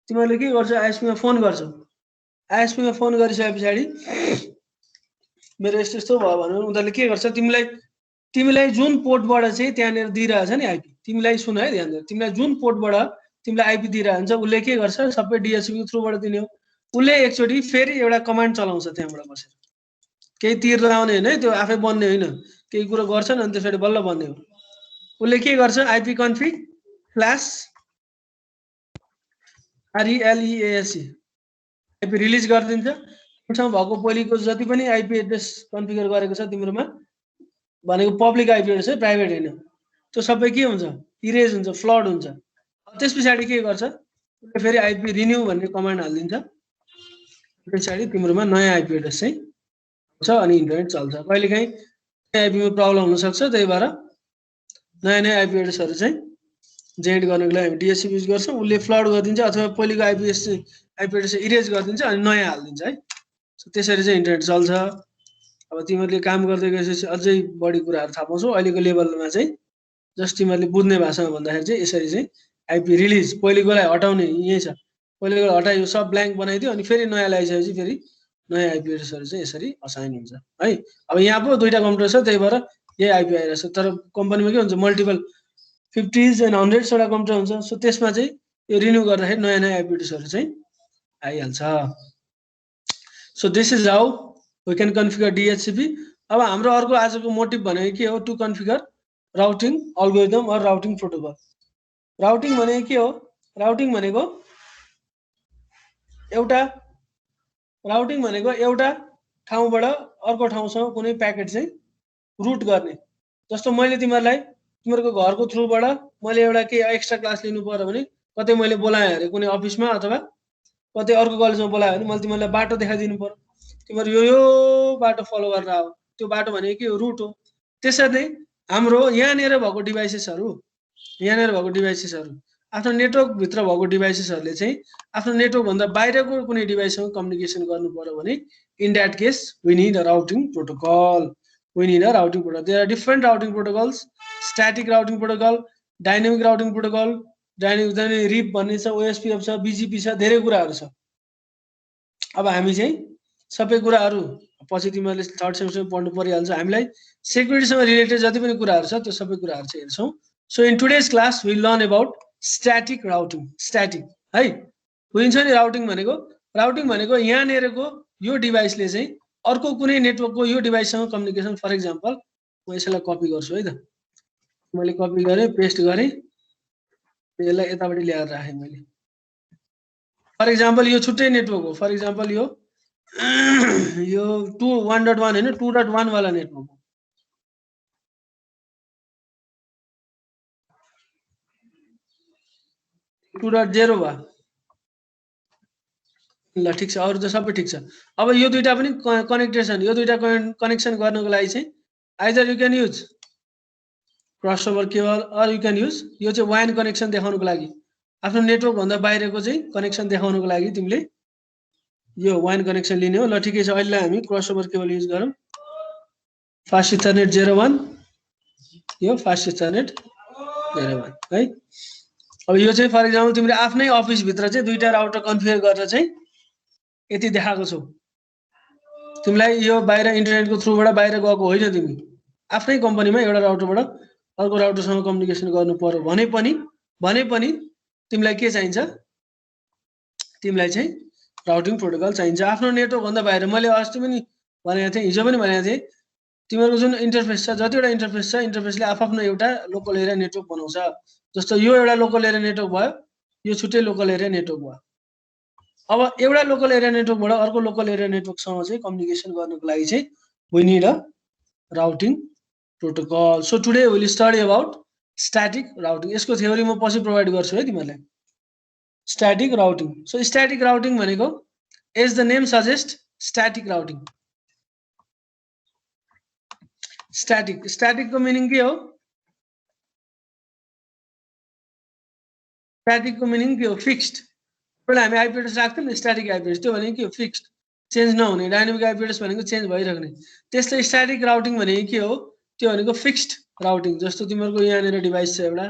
तिमीहरुले के गर्छौ ISP मा फोन गर्छौ। ISP मा फोन गरिसकेपछि मेरो यस्तो भयो भने उनीहरुले के गर्छ, तिमीलाई जुन पोर्टबाट चाहिँ त्यहाँनिर दिइरहेछ नि IP, तिमीलाई सुन है ध्यान दिएर, तिमीलाई जुन पोर्टबाट तिमीलाई IP दिइरहेको हुन्छ उसले के गर्छ, सबै DHCP को थ्रुबाट दिने हो। उसले एकचोटी फेरि एउटा कमान्ड चलाउँछ त्यहाँबाट बसेर, केही तीर लगाउने हैन, त्यो आफै बन्ने हैन, केही कुरा गर्छ नि अनि त्यसपछि बल्ल बन्ने हो। उसले के गर्छ, IP config flash RELEASE IP release गरिदिन्छ। तिमीसँग भएको पहिलेको जति पनि IP एड्रेस कन्फिगर गरेको छ तिम्रोमा भनेको पब्लिक IP एड्रेस है, प्राइभेट हैन, त्यो सबै के हुन्छ, इरेज हुन्छ, फ्लड हुन्छ। त्यसपछि के गर्छ, उसले फेरि IP रिन्यू भन्ने कमान्ड हाल्दिन्छ। त्यसपछि तिम्रोमा नयाँ IP एड्रेस चाहिँ छ अनि इन्टरनेट चल्छ। कहिलेकाहीँ IP मा प्रब्लम हुन सक्छ, त्यही भएर नयाँ IP एड्रेसहरु चाहिँ जेनेरेट गर्नको लागि हामी DHCP युज गर्छौं। उसले फ्लड गरिदिन्छ अथवा पहिलेको IP एड्रेस इरेज गरिदिन्छ अनि नयाँ हाल्दिन्छ है। सो त्यसरी चाहिँ इन्टरनेट चल्छ। अब तिमीहरुले काम गर्दै गएपछि अझै बढी कुराहरु थाहा पाउँछौ। अहिलेको लेभलमा चाहिँ जस्ट तिमीहरुले बुझ्ने भाषामा भन्दाखेरि चाहिँ यसरी चाहिँ IP रिलिज पहिलेकोलाई हटाउने यही छ। पहिलेको हटायो सब ब्ल्याङ्क बनाइदियो अनि फेरि नयाँ लगाइसकेपछि फेरि नयाँ IP एड्रेसहरु चाहिँ यसरी असाइन हुन्छ है। अब यहाँ पो दुईटा कम्प्युटर छ, त्यही भएर यही IP आइरहेछ। तर कम्पनीमा के हुन्छ, मल्टिपल 50s and 100s वटा कम्प्युटर हुन्छ। सो त्यसमा चाहिँ यो रिन्यू गर्दाखेरि नयाँ नयाँ IP एड्रेसहरु चाहिँ आइहाल्छ। So this is how we can configure DHCP। अब हाम्रो अर्को आजको मोटिभ भनेको के हो, to configure routing algorithm or routing protocol. Routing भनेको के हो, राउटिङ भनेको एउटा ठाउँबाट अर्को ठाउँसम्म कुनै प्याकेट चाहिँ रुट गर्ने। जस्तो मैले तिमीहरुको घरको थ्रुबाट मैले एउटा के एक्स्ट्रा क्लास लिनु पर्यो भने कतै मैले बोलाए अरे कुनै अफिसमा अथवा कतै अर्को कलेजमा बोलाए भने मैले तिमीहरुलाई बाटो देखाइदिनु पर्यो। तिमीहरु यो बाटो फलो गरेर आऊ, त्यो बाटो भनेको के हो, रुट हो। त्यसरी नै हाम्रो यहाँनिर भएको डिभाइसेसहरु आफ्नो नेटवर्क भित्र भएको डिभाइसेसहरुले चाहिँ आफ्नो नेटवर्क भन्दा बाहिरको कुनै डिभाइससँग कम्युनिकेसन गर्नु पर्यो भने in that case we need a routing protocol. There are different routing protocols, static routing protocol, dynamic routing protocol, dynamic RIP भन्ने छ, OSPF छ, BGP छ, धेरै कुराहरु छ। अब हामी चाहिँ सबै कुराहरु पछि तिमीहरुले थर्ड सेमेस्टरमा पढ्नु परिहाल्छ। हामीलाई सेक्युरिटीसँग रिलेटेड जति पनि कुराहरु छ त्यो सबै कुराहरु चाहिँ हेर्छौं। So in today's class we learn about static routing. Static है बुझिन्छ नि। राउटिङ भनेको यहाँनिरको यो डिभाइसले चाहिँ अर्को कुनै नेटवर्कको यो डिभाइससँग कम्युनिकेसन। फर एक्जाम्पल म यसलाई कपी गर्छु है त, मैले कपी गरे पेस्ट गरे, यसलाई यतापट्टि ल्याएर राखे मैले। फर एक्जाम्पल यो छुट्टै नेटवर्क हो, फर एक्जाम्पल यो 1.1 हैन 2.1 वाला नेटवर्क हो। टू 2.0 भयो ल, ठीक छ, अरु त सबै ठीक छ। अब यो दुईटा पनि कनेक्टेड छन्। यो दुईटा कनेक्सन गर्नको लागि चाहिँ either you can use crossover cable or you can use, यो चाहिँ वान कनेक्सन देखाउनको लागि, आफ्नो नेटवर्क भन्दा बाहिरको चाहिँ कनेक्सन देखाउनको लागि तिमीले यो वान कनेक्सन लिने हो। ल ठिकै छ, अहिले हामी क्रसओभर केबल युज गरौँ। फास्ट इथरनेट 01, यो फास्ट इथरनेट 01 है। अब यो चाहिँ फर एक्जाम्पल तिमीले आफ्नै अफिस भित्र चाहिँ दुईटा राउटर कन्फिगर गरेर चाहिँ यति देखाएको छौ। तिमीलाई यो बाहिर इन्टरनेटको थ्रुबाट बाहिर गएको होइन, तिमी आफ्नै कम्पनीमा एउटा राउटरबाट अर्को राउटरसँग कम्युनिकेसन गर्नु पर्यो भने पनि तिमीलाई के चाहिन्छ, तिमीलाई चाहिँ राउटिङ प्रोटोकल चाहिन्छ आफ्नो नेटवर्क भन्दा बाहिर। मैले अस्ति पनि भनेको थिएँ, हिजो पनि भनेको थिएँ, तिमीहरूको जुन इन्टरफेस छ, जतिवटा इन्टरफेस छ, इन्टरफेसले आफ्नो एउटा लोकल एरिया नेटवर्क बनाउँछ। जस्तो यो एउटा लोकल एरिया नेटवर्क भयो, यो छुट्टै लोकल एरिया नेटवर्क भयो। अब एउटा लोकल एरिया नेटवर्कबाट अर्को लोकल एरिया नेटवर्कसँग चाहिँ कम्युनिकेसन गर्नको लागि चाहिँ we need a routing protocol. So today will study about static routing. यसको थ्योरी म पछि प्रोभाइड गर्छु है तिमीहरूलाई। Static routing. So static routing भनेको as the name suggest static routing. स्ट्याटिकको मिनिङ के हो? स्ट्याटिकको मिनिङ के हो? फिक्स्ड। पहिला हामी आइपी एड्रेस राख्थ्यौँ नि, स्ट्याटिक आइपी एड्रेस, त्यो भनेको के हो? फिक्स्ड, चेन्ज नहुने। डाइनामिक आइपी एड्रेस भनेको चेन्ज भइराख्ने। त्यस्तै स्ट्याटिक राउटिङ भनेको के हो? त्यो भनेको फिक्स्ड राउटिङ। जस्तो तिमीहरूको यहाँनिर डिभाइस छ एउटा,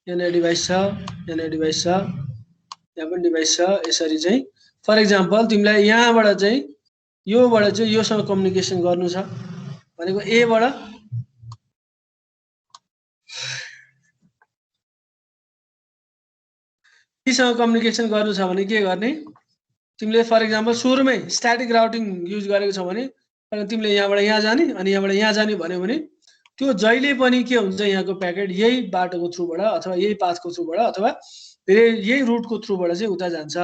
यहाँनिर डिभाइस छ, यहाँनिर डिभाइस छ, यहाँ पनि डिभाइस छ। यसरी चाहिँ फर इक्जाम्पल तिमीलाई यहाँबाट चाहिँ योबाट चाहिँ योसँग कम्युनिकेसन गर्नु छ भनेको एबाट सँग कम्युनिकेसन गर्नु छ भने के गर्ने? तिमीले फर इक्जाम्पल सुरुमै स्ट्याटिक राउटिङ युज गरेको छौ भने तिमीले यहाँबाट यहाँ जाने अनि यहाँबाट यहाँ जाने भन्यो भने त्यो जहिले पनि के हुन्छ, यहाँको प्याकेट यही बाटोको थ्रुबाट अथवा यही पाथको थ्रुबाट अथवा यही रुटको थ्रुबाट चाहिँ उता जान्छ।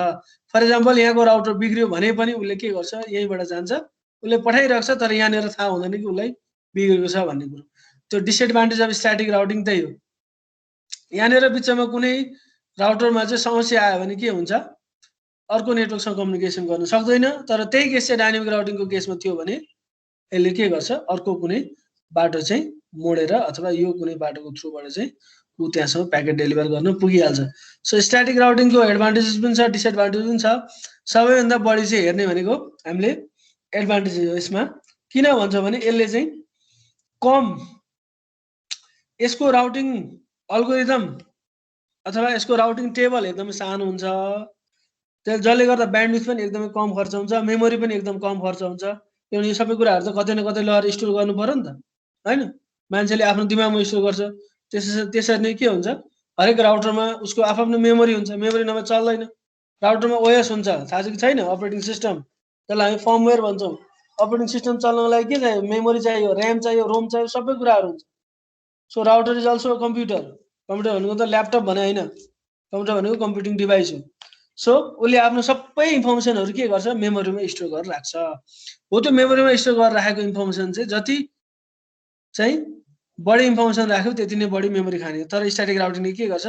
फर इक्जाम्पल यहाँको राउटर बिग्रियो भने पनि उसले के गर्छ? यहीँबाट जान्छ, उसले पठाइराख्छ, तर यहाँनिर थाहा हुँदैन कि उसलाई बिग्रेको छ भन्ने कुरो। त्यो डिसएडभान्टेज अफ स्ट्याटिक राउटिङ त्यही हो। यहाँनिर बिचमा कुनै राउटरमा चाहिँ समस्या आयो भने के हुन्छ? अर्को नेटवर्कसँग कम्युनिकेसन गर्न सक्दैन। तर त्यही केस चाहिँ डाइनामिक राउटिङको केसमा थियो भने यसले के गर्छ? अर्को कुनै बाटो चाहिँ मोडेर अथवा यो कुनै बाटोको थ्रुबाट चाहिँ ऊ त्यहाँसम्म प्याकेट डेलिभर गर्न पुगिहाल्छ। सो स्ट्याटिक राउटिङको एडभान्टेजेस पनि छ, डिसएडभान्टेज पनि छ। सबैभन्दा बढी चाहिँ हेर्ने भनेको हामीले एडभान्टेज हो यसमा। किन भन्छ भने यसले चाहिँ कम, यसको राउटिङ अल्गोरिदम अथवा यसको राउटिङ टेबल एकदमै सानो हुन्छ, जसले गर्दा ब्यान्डविड्थ पनि एकदमै कम खर्च हुन्छ, मेमोरी पनि एकदम कम खर्च हुन्छ। किनभने यो सबै कुराहरू त कतै न कतै लगेर स्टोर गर्नु पर्यो नि त, होइन? मान्छेले आफ्नो दिमागमा स्टोर गर्छ। त्यसरी नै के हुन्छ? हरेक राउटरमा उसको आफ्नो मेमोरी हुन्छ, मेमोरी नभए चल्दैन। राउटरमा ओएस हुन्छ, थाहा छ कि छैन? अपरेटिङ सिस्टम, त्यसलाई हामी फर्मवेयर भन्छौँ। अपरेटिङ सिस्टम चल्नको लागि के चाहियो? मेमोरी चाहियो, ऱ्याम चाहियो, रोम चाहियो, सबै कुराहरू हुन्छ। So router is also computer. Computer भनेको त ल्यापटप भने होइन, कम्प्युटर भनेको कम्प्युटिङ डिभाइस हो। सो उसले आफ्नो सबै इन्फर्मेसनहरू के गर्छ? मेमोरीमा स्टोर गरेर राख्छ। हो त्यो मेमोरीमा स्टोर गरेर राखेको इन्फर्मेसन चाहिँ जति चाहिँ बढी इन्फर्मेसन राख्यो त्यति नै बढी मेमोरी खाने। तर स्ट्याटिक राउटिङले के गर्छ?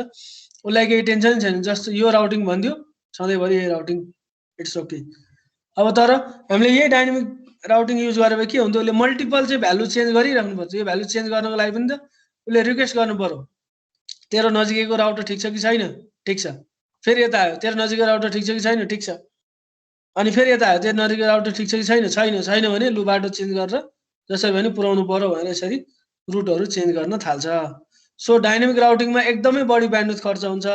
उसलाई केही टेन्सन छैन, जस्तो यो राउटिङ भनिदियो सधैँभरि यही राउटिङ, इट्स ओके। अब तर हामीले यही डाइनामिक राउटिङ युज गरेर के हुन्थ्यो? उसले मल्टिपल चाहिँ भ्यालु चेन्ज गरिराख्नुपर्छ। यो भ्यालु चेन्ज गर्नको लागि पनि त उसले रिक्वेस्ट गर्नु पर्यो, तेरो नजिकैको राउटर ठिक छ कि छैन? ठिक छ। फेरि यता आयो, तेरो नजिकैको राउटर ठिक छ कि छैन? ठिक छ। अनि फेरि यता आयो, तेरो नजिकैको राउटर ठिक छ कि छैन? छैन भने लु बाटो चेन्ज गरेर जसरी भने पुऱ्याउनु पर्यो भनेर यसरी रुटहरू चेन्ज गर्न थाल्छ। सो डाइनामिक राउटिङमा एकदमै बढी ब्यान्डविड्थ खर्च हुन्छ,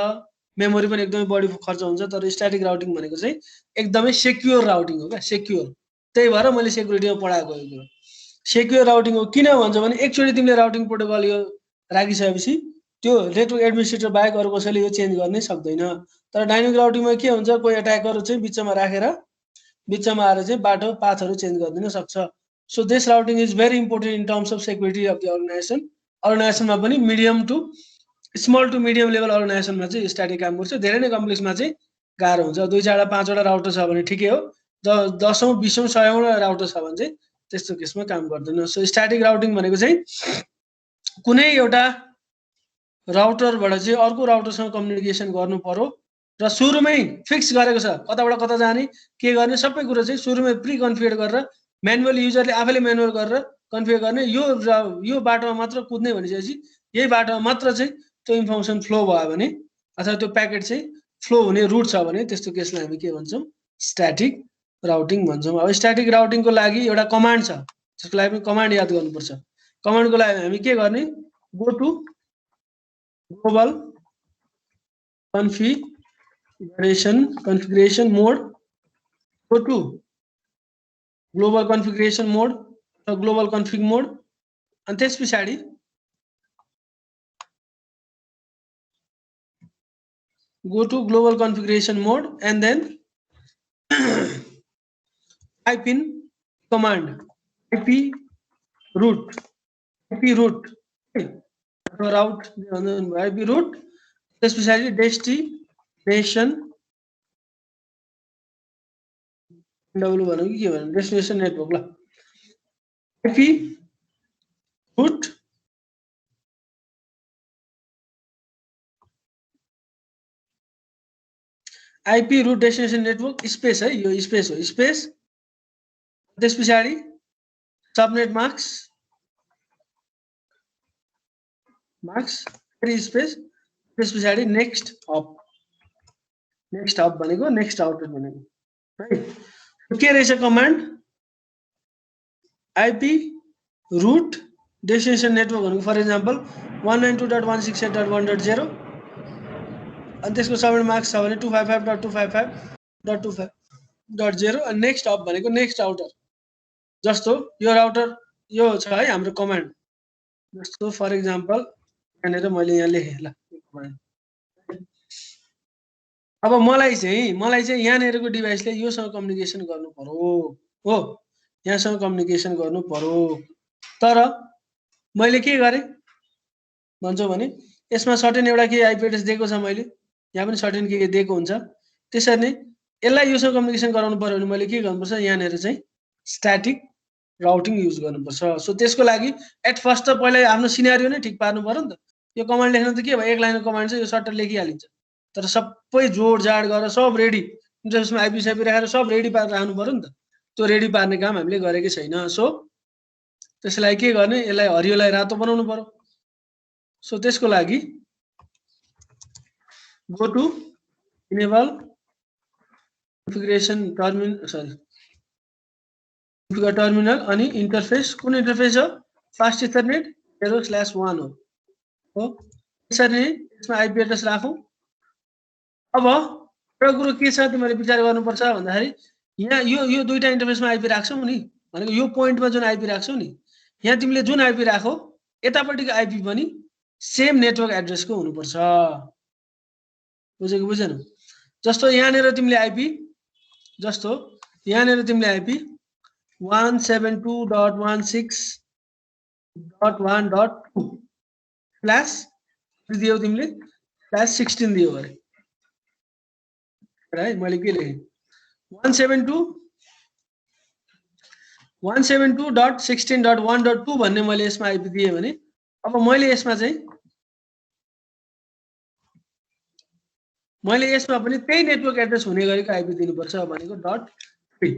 मेमोरी पनि एकदमै बढी खर्च हुन्छ। तर स्ट्याटिक राउटिङ भनेको चाहिँ एकदमै सेक्योर राउटिङ हो क्या, सेक्योर। त्यही भएर मैले सेक्युरिटीमा पढाएको यो कुरो। सेक्योर राउटिङ हो। किन भन्छ भने एकचोटि तिमीले राउटिङ प्रोटोकल यो राखिसकेपछि त्यो नेटवर्क एडमिनिस्ट्रेटर बाहेक अरू कसैले यो चेन्ज गर्नै सक्दैन। तर डाइनामिक राउटिङमा के हुन्छ? कोही एट्याकरहरू चाहिँ बिचमा राखेर बिचमा आएर चाहिँ बाटो पाथहरू चेन्ज गरिदिन सक्छ। So this routing is very important in terms of security of the organization. अर्गनाइजेसनमा पनि medium to small to medium level अर्गनाइजेसनमा चाहिँ स्ट्याटिक काम गर्छ। धेरै नै कम्प्लेक्समा चाहिँ गाह्रो हुन्छ। 2 4 5 वटा राउटर छ भने ठिकै हो, 10औँ 20औँ 100औँ राउटर छ भने चाहिँ त्यस्तो केसमा काम गर्दैन। सो स्ट्याटिक राउटिङ भनेको चाहिँ कुनै एउटा राउटरबाट चाहिँ अर्को राउटरसँग कम्युनिकेसन गर्नु पर्यो र सुरुमै फिक्स गरेको छ कताबाट कता जाने, के गर्ने, सबै कुरो चाहिँ सुरुमै प्री कन्फिगर गरेर म्यानुअल युजरले आफैले म्यानुअल गरेर कन्फिगर गर्ने। यो बाटोमा मात्र कुद्ने भनिसकेपछि यही बाटोमा मात्र चाहिँ त्यो इन्फर्मेसन फ्लो भयो भने अथवा त्यो प्याकेट चाहिँ फ्लो हुने रुट छ भने त्यस्तो केसलाई हामी के भन्छौँ? स्ट्याटिक राउटिङ भन्छौँ। अब स्ट्याटिक राउटिङको लागि एउटा कमान्ड छ, त्यसको लागि पनि कमान्ड याद गर्नुपर्छ। कमान्डको लागि हामी के गर्ने? Go to global configuration mode, go to global configuration mode or global config mode, and त्यस पछाडि go to global configuration mode and then type in command ip root route ip root त्यसपछि destination डब्लु भनौँ कि के भनौँ डेस्टिनेसन नेटवर्क ल ip root IP root destination network space है यो स्पेस हो स्पेस त्यसपछि सबनेट मार्क्स स्पेस त्यसपछि नेक्स्ट हप भनेको नेक्स्ट आउटर भनेको है के रहेछ command IP root destination network भनेको फर एक्जाम्पल 192.168.1.0 अनि त्यसको सबनेट मार्क्स छ भने 255.255.255.0 अनि नेक्स्ट हप भनेको नेक्स्ट आउटर जस्तो यो राउटर यो छ है हाम्रो कमान्ड जस्तो फर एक्जाम्पल यहाँनिर मैले यहाँ लेखेँ ल अब मलाई चाहिँ यहाँनिरको डिभाइसले योसँग कम्युनिकेसन गर्नु पर्यो हो यहाँसँग कम्युनिकेसन गर्नु पर्यो तर मैले के गरेँ भन्छौ भने यसमा सर्टेन एउटा के आइपी एड्रेस दिएको छ मैले यहाँ पनि सर्टेन के दिएको हुन्छ त्यसरी नै यसलाई योसँग कम्युनिकेसन गराउनु पर्यो भने मैले के गर्नुपर्छ यहाँनिर चाहिँ स्ट्याटिक राउटिङ युज गर्नुपर्छ सो त्यसको लागि एट फर्स्ट त पहिला आफ्नो सिनेरियो नै ठीक पार्नु पर्यो नि त यो कमान्ड लेख्न त के भयो एक लाइनको कमान्ड चाहिँ यो सर्ट लेखिहालिन्छ तर सबै जोडजाड गरेर सब रेडी इन्टरफेसमा आइपी साइपी राखेर सब रेडी पारेर राख्नु पर्यो नि त त्यो रेडी पार्ने काम हामीले गरेकै छैन सो त्यसलाई के गर्ने यसलाई हरियोलाई रातो बनाउनु पर्यो सो त्यसको लागि go to enable configuration terminal अनि इन्टरफेस कुन इन्टरफेस हो फास्ट इथरनेट 0/1 हो त्यसरी नै यसमा आइपी एड्रेस राखौं अब एउटा कुरो के छ तिमीले विचार गर्नुपर्छ भन्दाखेरि यहाँ यो दुईटा इन्टरफेसमा आइपी राख्छौ नि भनेको यो पोइन्टमा जुन आइपी राख्छौ नि यहाँ तिमीले जुन आइपी राखौ यतापट्टिको आइपी पनि सेम नेटवर्क एड्रेसको हुनुपर्छ बुझेको बुझेन जस्तो यहाँनिर तिमीले आइपी 172.16.1.2 स्ल्यास दियौ तिमीले स्ल्यास 16 दियौ अरे है मैले के लेखेँ 172.16.1.2 भन्ने मैले यसमा आइपी दिएँ भने अब मैले यसमा पनि त्यही नेटवर्क एड्रेस हुने गरेको आइपी दिनुपर्छ भनेको .3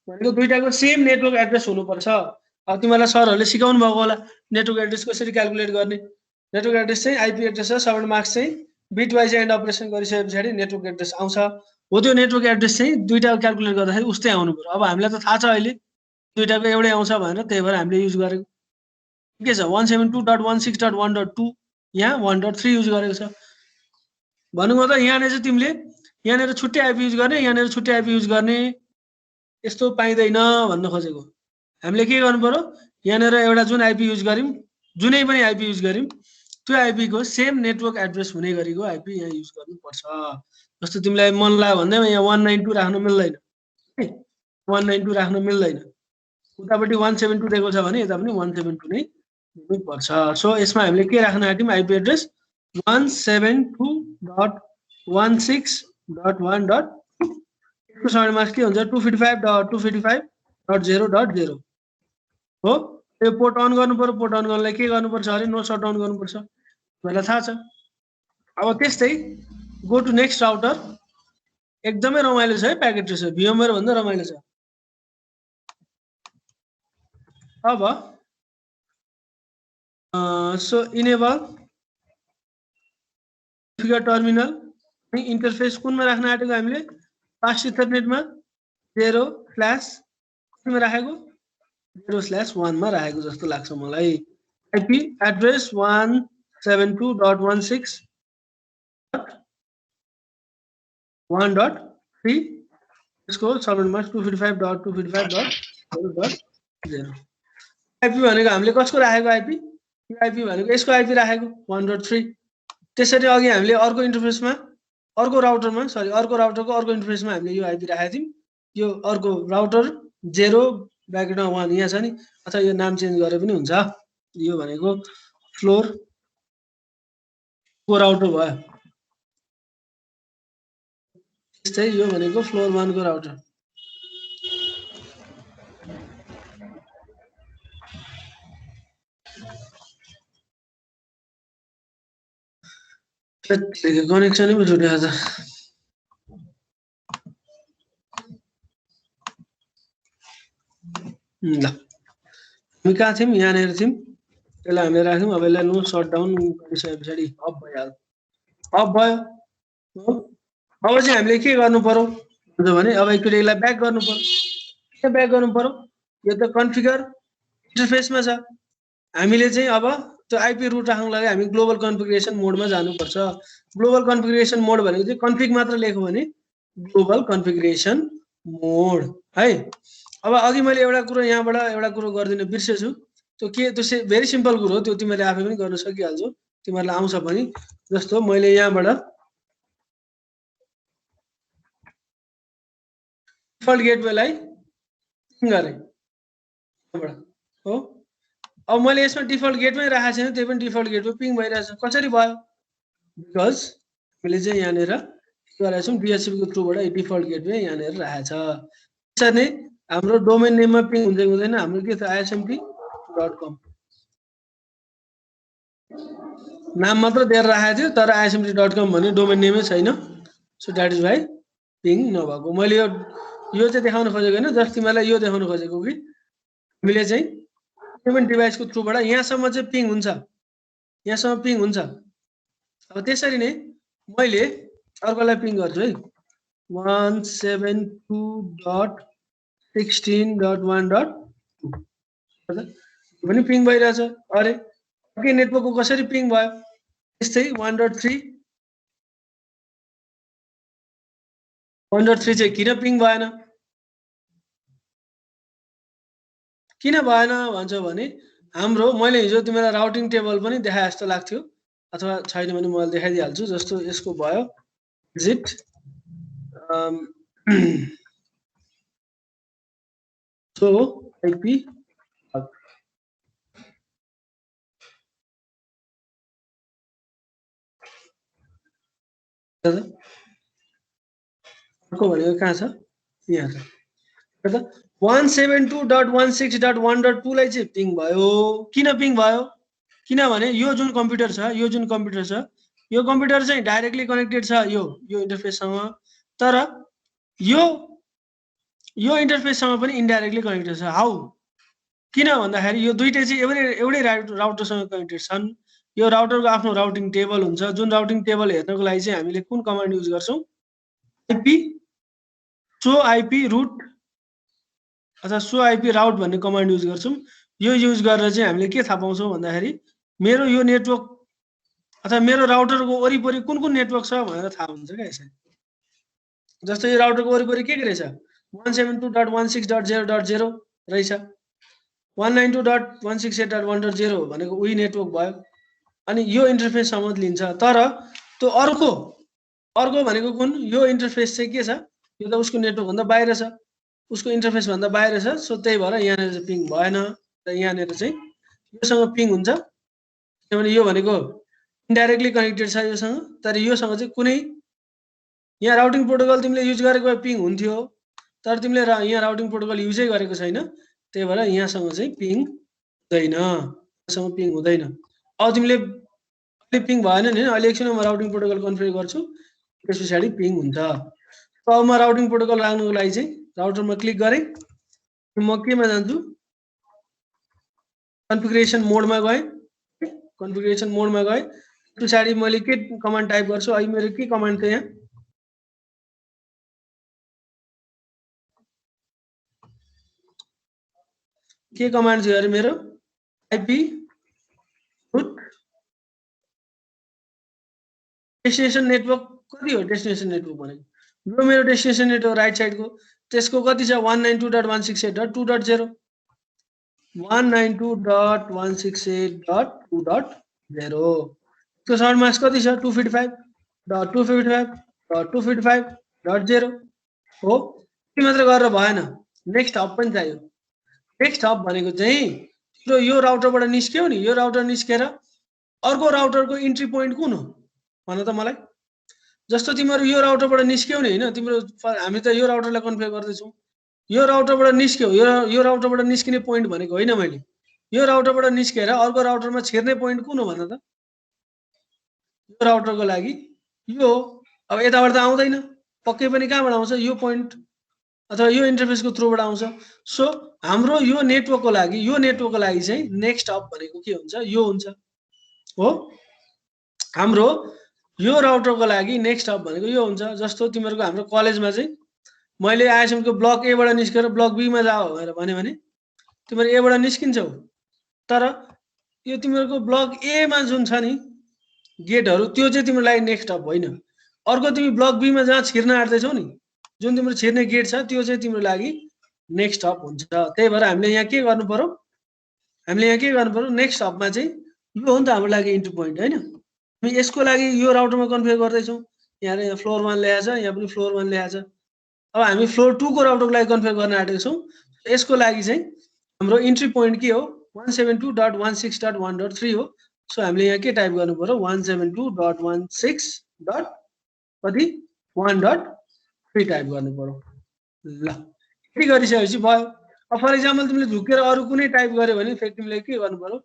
भनेको दुईटाको सेम नेटवर्क एड्रेस हुनुपर्छ अब तिमीलाई सरहरूले सिकाउनु भएको होला नेटवर्क एड्रेस कसरी क्याल्कुलेट गर्ने नेटवर्क एड्रेस चाहिँ आइपी एड्रेस र सबनेट मार्क्स चाहिँ बिट वाइज एन्ड अपरेसन गरिसकेपछि नेटवर्क एड्रेस आउँछ हो त्यो नेटवर्क एड्रेस चाहिँ दुईटाको क्याल्कुलेट गर्दाखेरि उस्तै आउनु पर्यो अब हामीलाई त थाहा छ अहिले दुईटाको एउटै आउँछ भनेर त्यही भएर हामीले युज गरेको के छ 172.16.1.2 यहाँ 1.3 युज गरेको छ भन्नु मतलब यहाँनिर चाहिँ तिमीले यहाँनिर छुट्टै आइपी युज गर्ने यहाँनिर छुट्टै आइपी युज गर्ने यस्तो पाइँदैन भन्न खोजेको हामीले के गर्नु पर्यो यहाँनिर एउटा जुन आइपी युज गर्यौं जुनै पनि आइपी युज गर्यौं त्यो आइपी को सेम नेटवर्क एड्रेस हुने गरेको आइपी यहाँ युज गर्नुपर्छ जस्तो तिमीलाई मन लाग्यो भन्दै यहाँ 192 राख्न मिल्दैन 192 राख्न मिल्दैन उतापट्टि 172 दिएको छ भने यता पनि 172 नै दिनुपर्छ सो यसमा हामीले के राख्न आँट्यौं आइपी एड्रेस 172.16.1.2 यसको सबनेट मार्क्स के हुन्छ 255.255.0.0 हो यो पोर्ट अन गर्नु पर्यो पोर्ट अन गर्नलाई के गर्नुपर्छ अरे नो शट डाउन गर्नुपर्छ मलाई थाहा छ अब त्यस्तै गो टु नेक्स्ट राउटर एकदमै रमाइलो छ है प्याकेट ट्रेसर VMware भन्दा रमाइलो छ अब सो इनेबल कन्फिगर टर्मिनल अनि इन्टरफेस कुनमा राख्न आँटेको हामीले फास्ट इथरनेटमा 0/मा राखेको 0/1 मा राखेको जस्तो लाग्छ मलाई आइपी एड्रेस 172.16.1.3 यसको सबनेट मार्क्स 255.255.0.0 आइपी भनेको हामीले कसको राखेको आइपी यो आइपी भनेको यसको आइपी राखेको 1.3 त्यसरी अघि हामीले अर्को राउटरको अर्को इन्टरफेसमा हामीले यो आइपी राखेको थियौं यो अर्को राउटर 0 ब्राकेटमा 1 यहाँ छ नि, अथवा यो नाम चेन्ज गरे पनि हुन्छ। यो भनेको फ्लोर को राउटर भयो। त्यस्तै यो भनेको फ्लोर 1 को राउटर। कनेक्सनै पो छुट्यो आज। ल हामी कहाँ थियौँ? यहाँनिर थियौँ। त्यसलाई हामीले राख्यौँ। अब यसलाई नो सटडाउन गरिसके पछाडि अफ भइहाल्छ। अफ भयो। अब चाहिँ हामीले के गर्नु पर्यो भने अब एकचोटि यसलाई ब्याक गर्नु पर्यो। के ब्याक गर्नु पर्यो? यो त कन्फिगर इन्टरफेसमा छ। हामीले चाहिँ अब त्यो आइपी रुट राख्नको लागि हामी ग्लोबल कन्फिगरेसन मोडमा जानुपर्छ। ग्लोबल कन्फिगरेसन मोड भनेको चाहिँ कन्फिग मात्र लेख्यो भने ग्लोबल कन्फिगरेसन मोड है। अब अघि मैले एउटा कुरो यहाँबाट एउटा कुरो गर्दिन बिर्सेछु। त्यो के त्यो भेरी सिम्पल कुरो हो, त्यो तिमीले आफै पनि गर्न सकिहाल्छौ, तिमीहरूलाई आउँछ पनि। जस्तो मैले यहाँबाट डिफल्ट गेटवेलाई पिङ गरेँ हो। अब मैले यसमा डिफल्ट गेटमै राखेको छैन, त्यही पनि डिफल्ट गेटवे पिङ भइरहेछ। कसरी भयो? बिकज हामीले चाहिँ यहाँनिर के गरेका छौँ, डिएचसीपीको थ्रुबाट डिफल्ट गेटवे यहाँनिर राखेको छ। त्यसरी नै हाम्रो डोमेन नेममा पिङ हुन्छ हुँदैन? हाम्रो के छ? ismt.com नाम मात्र दिएर राखेको थियो, तर ismt.com भन्ने डोमेन नेमै छैन। सो द्याट इज वाइ पिङ नभएको। मैले यो चाहिँ देखाउन खोजेको होइन, जस्ट तिमीलाई यो देखाउन खोजेको कि हामीले चाहिँ पेमेन्ट डिभाइसको थ्रुबाट यहाँसम्म चाहिँ पिङ हुन्छ, यहाँसम्म पिङ हुन्छ। अब त्यसरी नै मैले अर्कोलाई पिङ गर्छु है, 172.16.1.2 पनि पिङ भइरहेछ। अरे अर्कै नेटवर्कको कसरी पिङ भयो? त्यस्तै 1.3 चाहिँ किन पिङ भएन? किन भएन भन्छ भने हाम्रो मैले हिजो तिमीलाई राउटिङ टेबल पनि देखाए जस्तो लाग्थ्यो, अथवा छैन भने मैले देखाइदिइहाल्छु। जस्तो यसको भयो एक्जिट सो आइपी अर्को भनेको कहाँ छ? यहाँ छ। 172.16.1.2 लाई चाहिँ पिङ भयो। किन पिङ भयो? किनभने यो जुन कम्प्युटर छ, यो जुन कम्प्युटर छ, यो कम्प्युटर चाहिँ डाइरेक्टली कनेक्टेड छ यो इन्टरफेससँग, तर यो इन्टरफेससँग पनि इन्डाइरेक्टली कनेक्टेड छ। हाउ? किन भन्दाखेरि यो दुईटै चाहिँ एउटै राउटरसँग कनेक्टेड छन्। यो राउटरको आफ्नो राउटिङ टेबल हुन्छ, जुन राउटिङ टेबल हेर्नको लागि चाहिँ हामीले कुन कमान्ड युज गर्छौँ? आइपी सो आइपी रुट अथवा सो आइपी राउट भन्ने कमान्ड युज गर्छौँ। यो युज गरेर चाहिँ हामीले के थाहा पाउँछौँ भन्दाखेरि मेरो यो नेटवर्क अथवा मेरो राउटरको वरिपरि कुन कुन नेटवर्क छ भनेर थाहा हुन्छ क्या यसरी। जस्तो यो राउटरको वरिपरि के रहेछ? 172.16.0.0 रहेछ। 192.168.1.0 भनेको उही नेटवर्क भयो। अनि यो इन्टरफेससम्म लिन्छ, तर त्यो अर्को भनेको कुन? यो इन्टरफेस चाहिँ के छ? यो त उसको नेटवर्क भन्दा बाहिर छ, उसको इन्टरफेस भन्दा बाहिर छ। सो त्यही भएर यहाँनिर चाहिँ पिङ भएन, र यहाँनिर चाहिँ योसँग पिङ हुन्छ। किनभने यो भनेको इन्डाइरेक्टली कनेक्टेड छ योसँग, तर योसँग चाहिँ कुनै यहाँ राउटिङ प्रोटोकल तिमीले युज गरेको भए पिङ हुन्थ्यो, तर तिमीले यहाँ राउटिङ प्रोटोकल युजै गरेको छैन, त्यही भएर यहाँसँग चाहिँ पिङ हुँदैन, यहाँसँग पिङ हुँदैन। अब तिमीले अहिले पिङ भएन नि, अहिले एकछिनमा म राउटिङ प्रोटोकल कन्फिगर गर्छु, त्यस पछाडि पिङ हुन्छ। अब म राउटिङ प्रोटोकल राख्नुको लागि चाहिँ राउटरमा क्लिक गरेँ, म केमा जान्छु? कन्फिगरेसन मोडमा गएँ। कन्फिगरेसन मोडमा गएँ पछाडि मैले के कमान्ड टाइप गर्छु? अहिले मेरो के कमान्ड थियो यहाँ? के कमान्ड थियो अरे मेरो? आइपी रुट डेस्टिनेसन नेटवर्क कति हो? डेस्टिनेसन नेटवर्क भनेको यो मेरो डेस्टिनेसन नेटवर्क राइट साइडको, त्यसको कति छ? 192.168.2.0 192.168.2.0 त्यो सर्ट मास्क कति छ? 255.255.255.0 हो। यति मात्र गरेर भएन, नेक्स्ट हब पनि चाहियो। नेक्स्ट हब भनेको चाहिँ तिम्रो यो राउटरबाट निस्क्यौ नि, यो राउटर निस्केर अर्को राउटरको इन्ट्री पोइन्ट कुन हो भन त मलाई। जस्तो तिमीहरू यो राउटरबाट निस्क्यौ नि होइन, तिम्रो हामी त यो राउटरलाई कन्फिगर गर्दैछौँ, यो राउटरबाट निस्क्यौ, यो राउटरबाट निस्किने पोइन्ट भनेको होइन मैले, यो राउटरबाट निस्केर अर्को राउटरमा छिर्ने पोइन्ट कुन हो भन त। यो राउटरको लागि यो हो। अब यताबाट त आउँदैन, पक्कै पनि कहाँबाट आउँछ, यो पोइन्ट अथवा यो इन्टरफेसको थ्रुबाट आउँछ। सो हाम्रो यो नेटवर्कको लागि चाहिँ नेक्स्ट हब भनेको के हुन्छ, यो हुन्छ हो। हाम्रो यो राउटरको लागि नेक्स्ट हब भनेको यो हुन्छ। जस्तो तिमीहरूको हाम्रो कलेजमा चाहिँ मैले आइएसएमको ब्लक ए बाट निस्केर ब्लक बी मा जाऊ भनेर भन्यो भने तिमीहरू ए बाट निस्किन्छौ, तर यो तिमीहरूको ब्लक ए मा जुन छ नि गेटहरू त्यो चाहिँ तिम्रो लागि नेक्स्ट हब होइन। अर्को तिमी ब्लक बी मा जहाँ छिर्न आँट्दैछौ नि, जुन तिम्रो छिर्ने गेट छ त्यो चाहिँ तिम्रो लागि नेक्स्ट हब हुन्छ। त्यही भएर हामीले यहाँ के गर्नु पर्यो, नेक्स्ट हबमा चाहिँ यो हो नि त हाम्रो लागि इन्ट्री पोइन्ट होइन। हामी यसको लागि यो राउटरमा कन्फिगर गर्दैछौँ, यहाँ फ्लोर 1 ल्याएको छ, यहाँ पनि फ्लोर 1 ल्याएको छ। अब हामी फ्लोर 2 को राउटरको लागि कन्फिगर गर्न आँटेको छौँ। यसको लागि चाहिँ हाम्रो इन्ट्री पोइन्ट के हो, 172.16.1.3 हो। सो हामीले यहाँ के टाइप गर्नु पर्यो, 172.16. कति 1.3 टाइप गर्नु पर्यो। ल यति गरिसकेपछि भयो। अब फर इक्जाम्पल तिमीले झुकेर अरू कुनै टाइप गर्यो भने फेरि तिमीले के गर्नु पर्यो,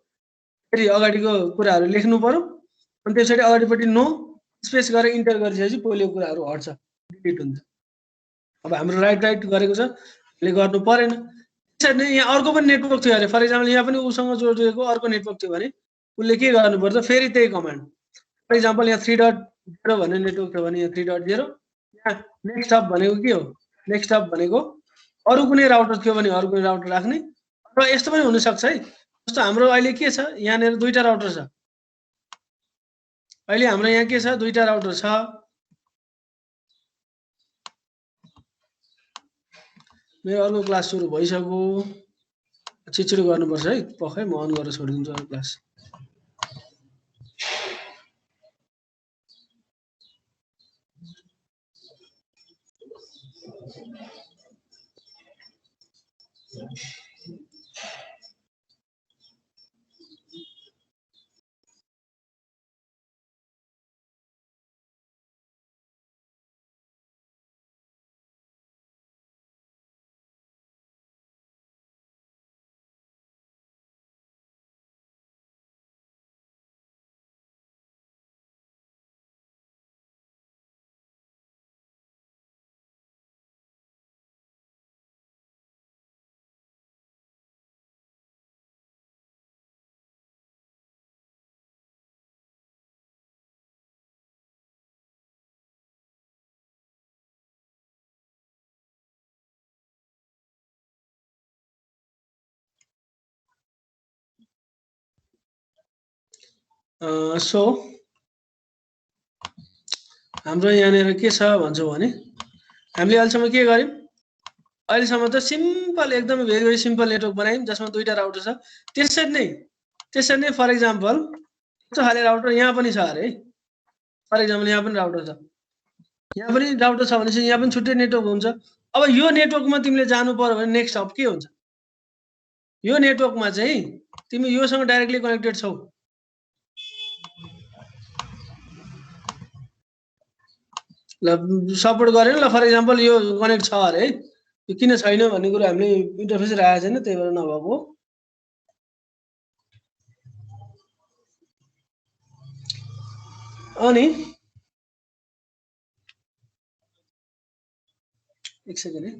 फेरि अगाडिको कुराहरू लेख्नु पर्यो, अनि त्यसरी अगाडिपट्टि नो स्पेस गरेर इन्टर गरिसकेपछि पहिलो कुराहरू हट्छ, डिलिट हुन्छ। अब हाम्रो राइट गरेको छ, हामीले गर्नु परेन। त्यसरी नै यहाँ अर्को पनि नेटवर्क थियो अरे, फर इक्जाम्पल यहाँ पनि उसँग जोडिएको अर्को नेटवर्क थियो भने उसले के गर्नुपर्छ, फेरि त्यही कमान्ड। फर इक्जाम्पल यहाँ 3.0 भन्ने नेटवर्क थियो भने यहाँ 3.0, यहाँ नेक्स्ट हब भनेको के हो, नेक्स्ट हब भनेको अरू कुनै राउटर थियो भने अरू कुनै राउटर राख्ने। र यस्तो पनि हुनसक्छ है, जस्तो हाम्रो अहिले के छ, यहाँनिर दुईटा राउटर छ, अहिले हाम्रो यहाँ के छ, दुईटा राउटर छ। मेरो अर्को क्लास सुरु भइसक्यो, छिटो गर्नुपर्छ है, पक्कै म अन गरेर छोडिदिन्छु अर्को क्लास। सो हाम्रो यहाँनिर के छ भन्छौँ भने हामीले अहिलेसम्म के गर्यौँ, अहिलेसम्म त सिम्पल एकदमै भेरी सिम्पल नेटवर्क बनायौँ जसमा दुईटा राउटर छ। त्यसरी नै फर इक्जाम्पल यस्तो खाले राउटर यहाँ पनि छ अरे, फर इक्जाम्पल यहाँ पनि राउटर छ, यहाँ पनि राउटर छ भनेपछि यहाँ पनि छुट्टै नेटवर्क हुन्छ। अब यो नेटवर्कमा तिमीले जानु पर्यो भने नेक्स्ट हब के हुन्छ, यो नेटवर्कमा चाहिँ तिमी योसँग डाइरेक्टली कनेक्टेड छौ, ल सपोर्ट गरेन ल, फर इक्जाम्पल यो कनेक्ट छ अरे है, यो किन छैन भन्ने कुरा हामीले इन्टरफेस राखेको छैन, त्यही भएर नभएको। अनि एक सेकेन्ड है,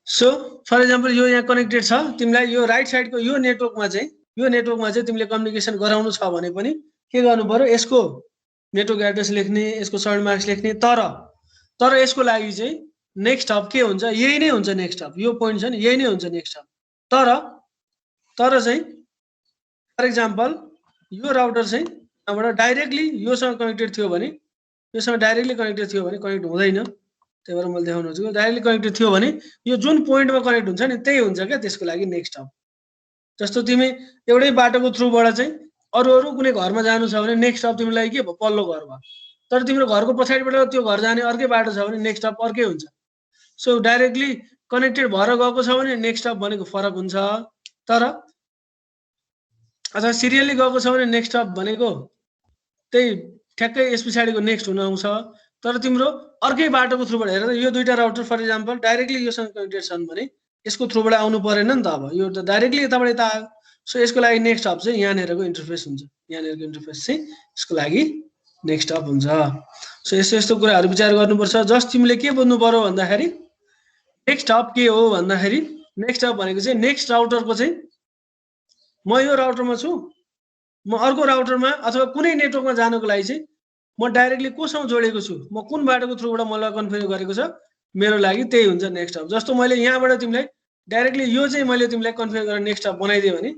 सो फर इक्जाम्पल यो यहाँ कनेक्टेड छ, तिमीलाई यो राइट साइडको यो नेटवर्कमा चाहिँ तिमीले कम्युनिकेसन गराउनु छ भने पनि के गर्नु पर्यो, यसको नेटवर्क एड्रेस लेख्ने, यसको सर्ट मार्क्स लेख्ने। तर यसको लागि चाहिँ नेक्स्ट हब के हुन्छ, यही नै हुन्छ नेक्स्ट हब, यो पोइन्ट छ नि यही नै हुन्छ नेक्स्ट हब। तर चाहिँ फर इक्जाम्पल यो राउटर चाहिँ यहाँबाट डाइरेक्टली योसँग कनेक्टेड थियो भने, योसँग डाइरेक्टली कनेक्टेड थियो भने कनेक्ट हुँदैन, त्यही भएर मैले देखाउनु खोजेको डाइरेक्टली कनेक्टेड थियो भने यो जुन पोइन्टमा कनेक्ट हुन्छ नि त्यही हुन्छ क्या त्यसको लागि नेक्स्ट हब। जस्तो तिमी एउटै बाटोको थ्रुबाट चाहिँ अरू कुनै घरमा जानु छ भने नेक्स्ट स्टप तिमीलाई के भयो पल्लो घर भयो तर तिम्रो घरको पछाडिबाट त्यो घर जाने अर्कै बाटो छ भने नेक्स्ट स्टप अर्कै हुन्छ सो डाइरेक्टली कनेक्टेड भएर गएको छ भने नेक्स्ट स्टप भनेको फरक हुन्छ तर अथवा सिरियली गएको छ भने नेक्स्ट स्टप भनेको त्यही ठ्याक्कै यस पछाडिको नेक्स्ट हुन आउँछ तर तिम्रो अर्कै बाटोको थ्रुबाट हेर यो दुईटा राउटर फर इक्जाम्पल डाइरेक्टली योसँग कनेक्टेड छन् भने यसको थ्रुबाट आउनु परेन नि त अब यो त डाइरेक्टली यताबाट यता आयो सो यसको लागि नेक्स्ट स्टप चाहिँ यहाँनिरको इन्टरफेस हुन्छ यहाँनिरको इन्टरफेस चाहिँ यसको लागि नेक्स्ट स्टप हुन्छ सो यस्तो यस्तो कुराहरू विचार गर्नुपर्छ जस्ट तिमीले के बुझ्नु पर्यो भन्दाखेरि नेक्स्ट स्टप के हो भन्दाखेरि नेक्स्ट स्टप भनेको चाहिँ नेक्स्ट राउटरको चाहिँ म यो राउटरमा छु म अर्को राउटरमा अथवा कुनै नेटवर्कमा जानको लागि चाहिँ म डाइरेक्टली कोसँग जोडेको छु म कुन बाटोको थ्रुबाट मलाई कन्फिगर गरेको छ मेरो लागि त्यही हुन्छ नेक्स्ट स्टप जस्तो मैले यहाँबाट तिमीलाई डाइरेक्टली यो चाहिँ मैले तिमीलाई कन्फिगर गरेर नेक्स्ट स्टप बनाइदिएँ भने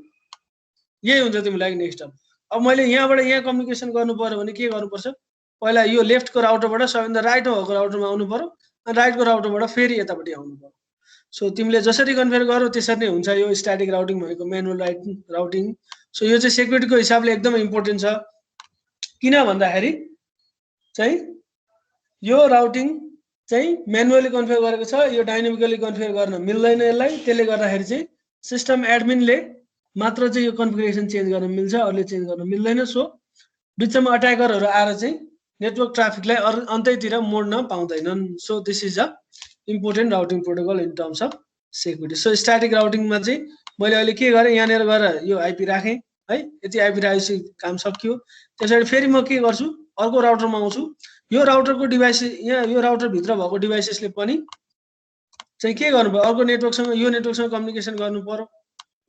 यही हुन्छ तिम्रो लागि नेक्स्ट स्टप अब मैले यहाँबाट यहाँ कम्युनिकेसन गर्नु पर्यो भने के गर्नुपर्छ पहिला यो लेफ्टको राउटरबाट सबैभन्दा राइटमा भएको राउटरमा आउनु पर्यो अनि राइटको राउटरबाट फेरि यतापट्टि आउनु पर्यो सो तिमीले जसरी कन्फिगर गर्यो त्यसरी नै हुन्छ यो स्ट्याटिक राउटिङ भनेको म्यानुअल राउटिङ सो यो चाहिँ सेक्युरिटीको हिसाबले एकदमै इम्पोर्टेन्ट छ किन भन्दाखेरि चाहिँ यो राउटिङ चाहिँ म्यानुअली कन्फिगर गरेको छ यो डाइनामिकली कन्फिगर गर्न मिल्दैन यसलाई त्यसले गर्दाखेरि चाहिँ सिस्टम एडमिनले मात्र चाहिँ यो कन्फिगरेसन चेन्ज गर्न मिल्छ अरूले चेन्ज गर्न मिल्दैन सो बिचमा अट्याकरहरू आएर चाहिँ नेटवर्क ट्राफिकलाई अन्तैतिर मोड्न पाउँदैनन् so this is a important routing protocol in terms of security so static राउटिङमा चाहिँ मैले अहिले के गरेँ यहाँनिर गएर यो आइपी राखेँ है यति आइपी राखेपछि काम सकियो त्यसरी फेरि म के गर्छु अर्को राउटरमा आउँछु यो राउटरको डिभाइस यहाँ यो राउटरभित्र भएको डिभाइसेसले पनि चाहिँ के गर्नु पर्यो अर्को नेटवर्कसँग यो नेटवर्कसँग कम्युनिकेसन गर्नु पर्यो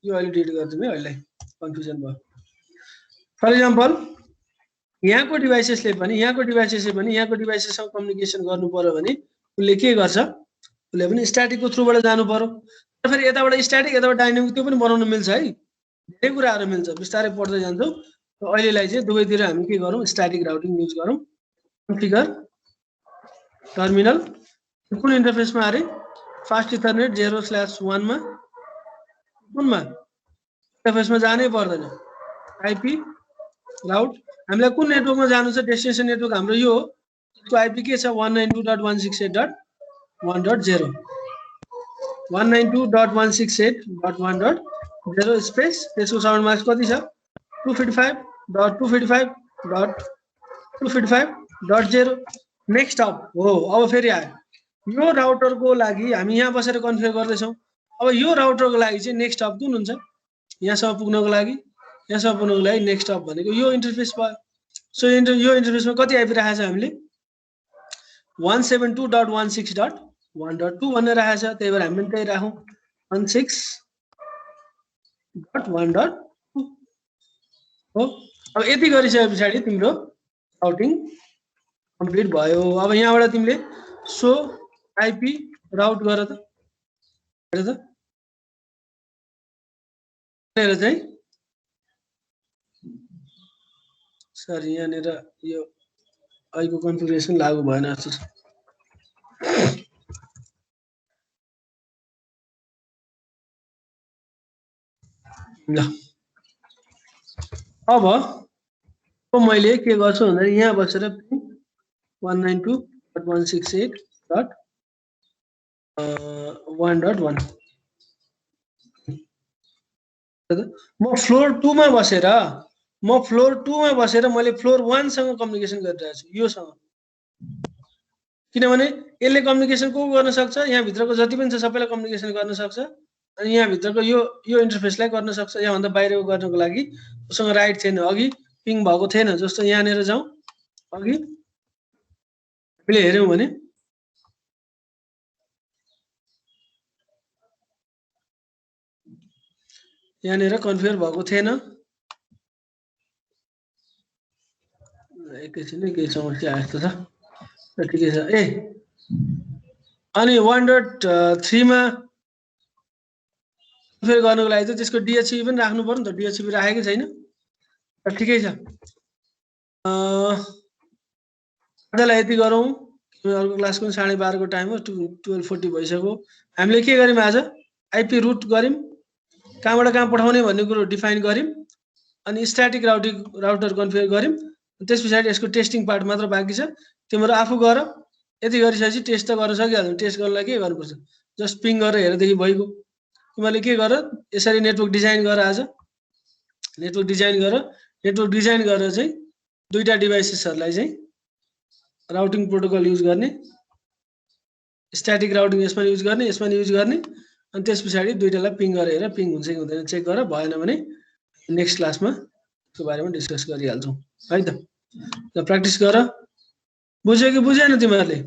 यो अहिले डिलिट गरिदिउँ है अहिले कन्फ्युजन भयो फर इक्जाम्पल यहाँको डिभाइसेसले पनि यहाँको डिभाइसेससँग कम्युनिकेसन गर्नु पर्यो भने उसले के गर्छ उसले पनि स्ट्याटिकको थ्रुबाट जानु पर्यो र फेरि यताबाट स्ट्याटिक यताबाट डाइनामिक त्यो पनि बनाउन मिल्छ है धेरै कुराहरू मिल्छ बिस्तारै पढ्दै जान्छौँ अहिलेलाई चाहिँ दुवैतिर हामी के गरौँ स्ट्याटिक राउटिङ युज गरौँ कन्फिगर टर्मिनल कुन इन्टरफेसमा अरे फास्ट इथरनेट 0/1 मा कुनमा इन्टरफेसमा जानै पर्दैन आइपी राउट हामीलाई कुन नेटवर्कमा जानु छ डेस्टिनेसन नेटवर्क हाम्रो यो हो त्यसको आइपी के छ 192.168.1.0 192.168.1.0 स्पेस त्यसको साउन्ड मार्क्स कति छ 255.255.255.0 नेक्स्ट स्टप हो अब फेरि आयो यो राउटरको लागि हामी यहाँ बसेर कन्फिगर गर्दैछौँ अब यो राउटरको लागि चाहिँ नेक्स्ट स्टप कुन हुन्छ यहाँसम्म पुग्नको लागि नेक्स्ट स्टप भनेको यो इन्टरफेस भयो सो यो इन्टरफेसमा कति आइपी राखेको छ हामीले 172.16.1.2 भनेर राखेको छ त्यही भएर हामी पनि त्यही राखौँ 16.1.2 हो अब यति गरिसके पछाडि तिम्रो राउटिङ कम्प्लिट भयो अब यहाँबाट तिमीले सो आइपी राउट गर त हेर त हेर चाहिँ सरी यहाँनिर यो अहिलेको कन्फिगरेसन लागू भएन जस्तो छ ल अब मैले के गर्छु भन्दाखेरि यहाँ बसेर 192.168.1.1 म फ्लोर 2 मा बसेर मैले फ्लोर 1 सँग कम्युनिकेसन गरिरहेको छु योसँग किनभने यसले कम्युनिकेसन को गर्न सक्छ यहाँ भित्रको जति पनि छ सबैलाई कम्युनिकेसन गर्न सक्छ अनि यहाँ भित्रको यो इन्टरफेसलाई गर्न सक्छ यहाँ भन्दा बाहिरको गर्नको लागि उसँग राइट थिएन अघि पिङ भएको थिएन जस्तो यहाँनिर जाउँ अघि हामीले हेर्यौं भने यहाँनिर कन्फिगर भएको थिएन एकैछिन केही समस्या आएको छ ठिकै छ ए अनि 1.3 मा कन्फिगर गर्नको लागि चाहिँ त्यसको DHCP पनि राख्नु पर्यो नि त DHCP राखेकै छैन ठिकै छ आजलाई यति गरौँ अर्को क्लासको 12:30 को टाइम हो 12:40 भइसक्यो हामीले के गर्यौं आज आइपी रुट गर्यौं कहाँबाट कहाँ पठाउने भन्ने कुरो डिफाइन गर्यौं अनि स्ट्याटिक राउटर कन्फिगर गर्यौं त्यसपछि यसको टेस्टिङ पार्ट मात्र बाँकी छ तिम्रो आफू गर यति गरिसकेपछि टेस्ट त गर्न सकिहाल्छौ टेस्ट गर्नलाई के गर्नुपर्छ जस्ट पिङ गरेर हेरेदेखि भइगयो तिमीले के गर यसरी नेटवर्क डिजाइन गर आज नेटवर्क डिजाइन गरेर चाहिँ दुईटा डिभाइसेसहरुलाई चाहिँ राउटिङ प्रोटोकल युज गर्ने स्ट्याटिक राउटिङ यसमा युज गर्ने अनि त्यसपछि दुईटालाई पिङ गरेर पिङ हुन्छ कि हुँदैन चेक गर भएन भने नेक्स्ट क्लासमा त्यसको बारेमा डिस्कस गरिहाल्छौं है त प्र्याक्टिस गर बुझ्यो कि बुझेन तिमीहरुले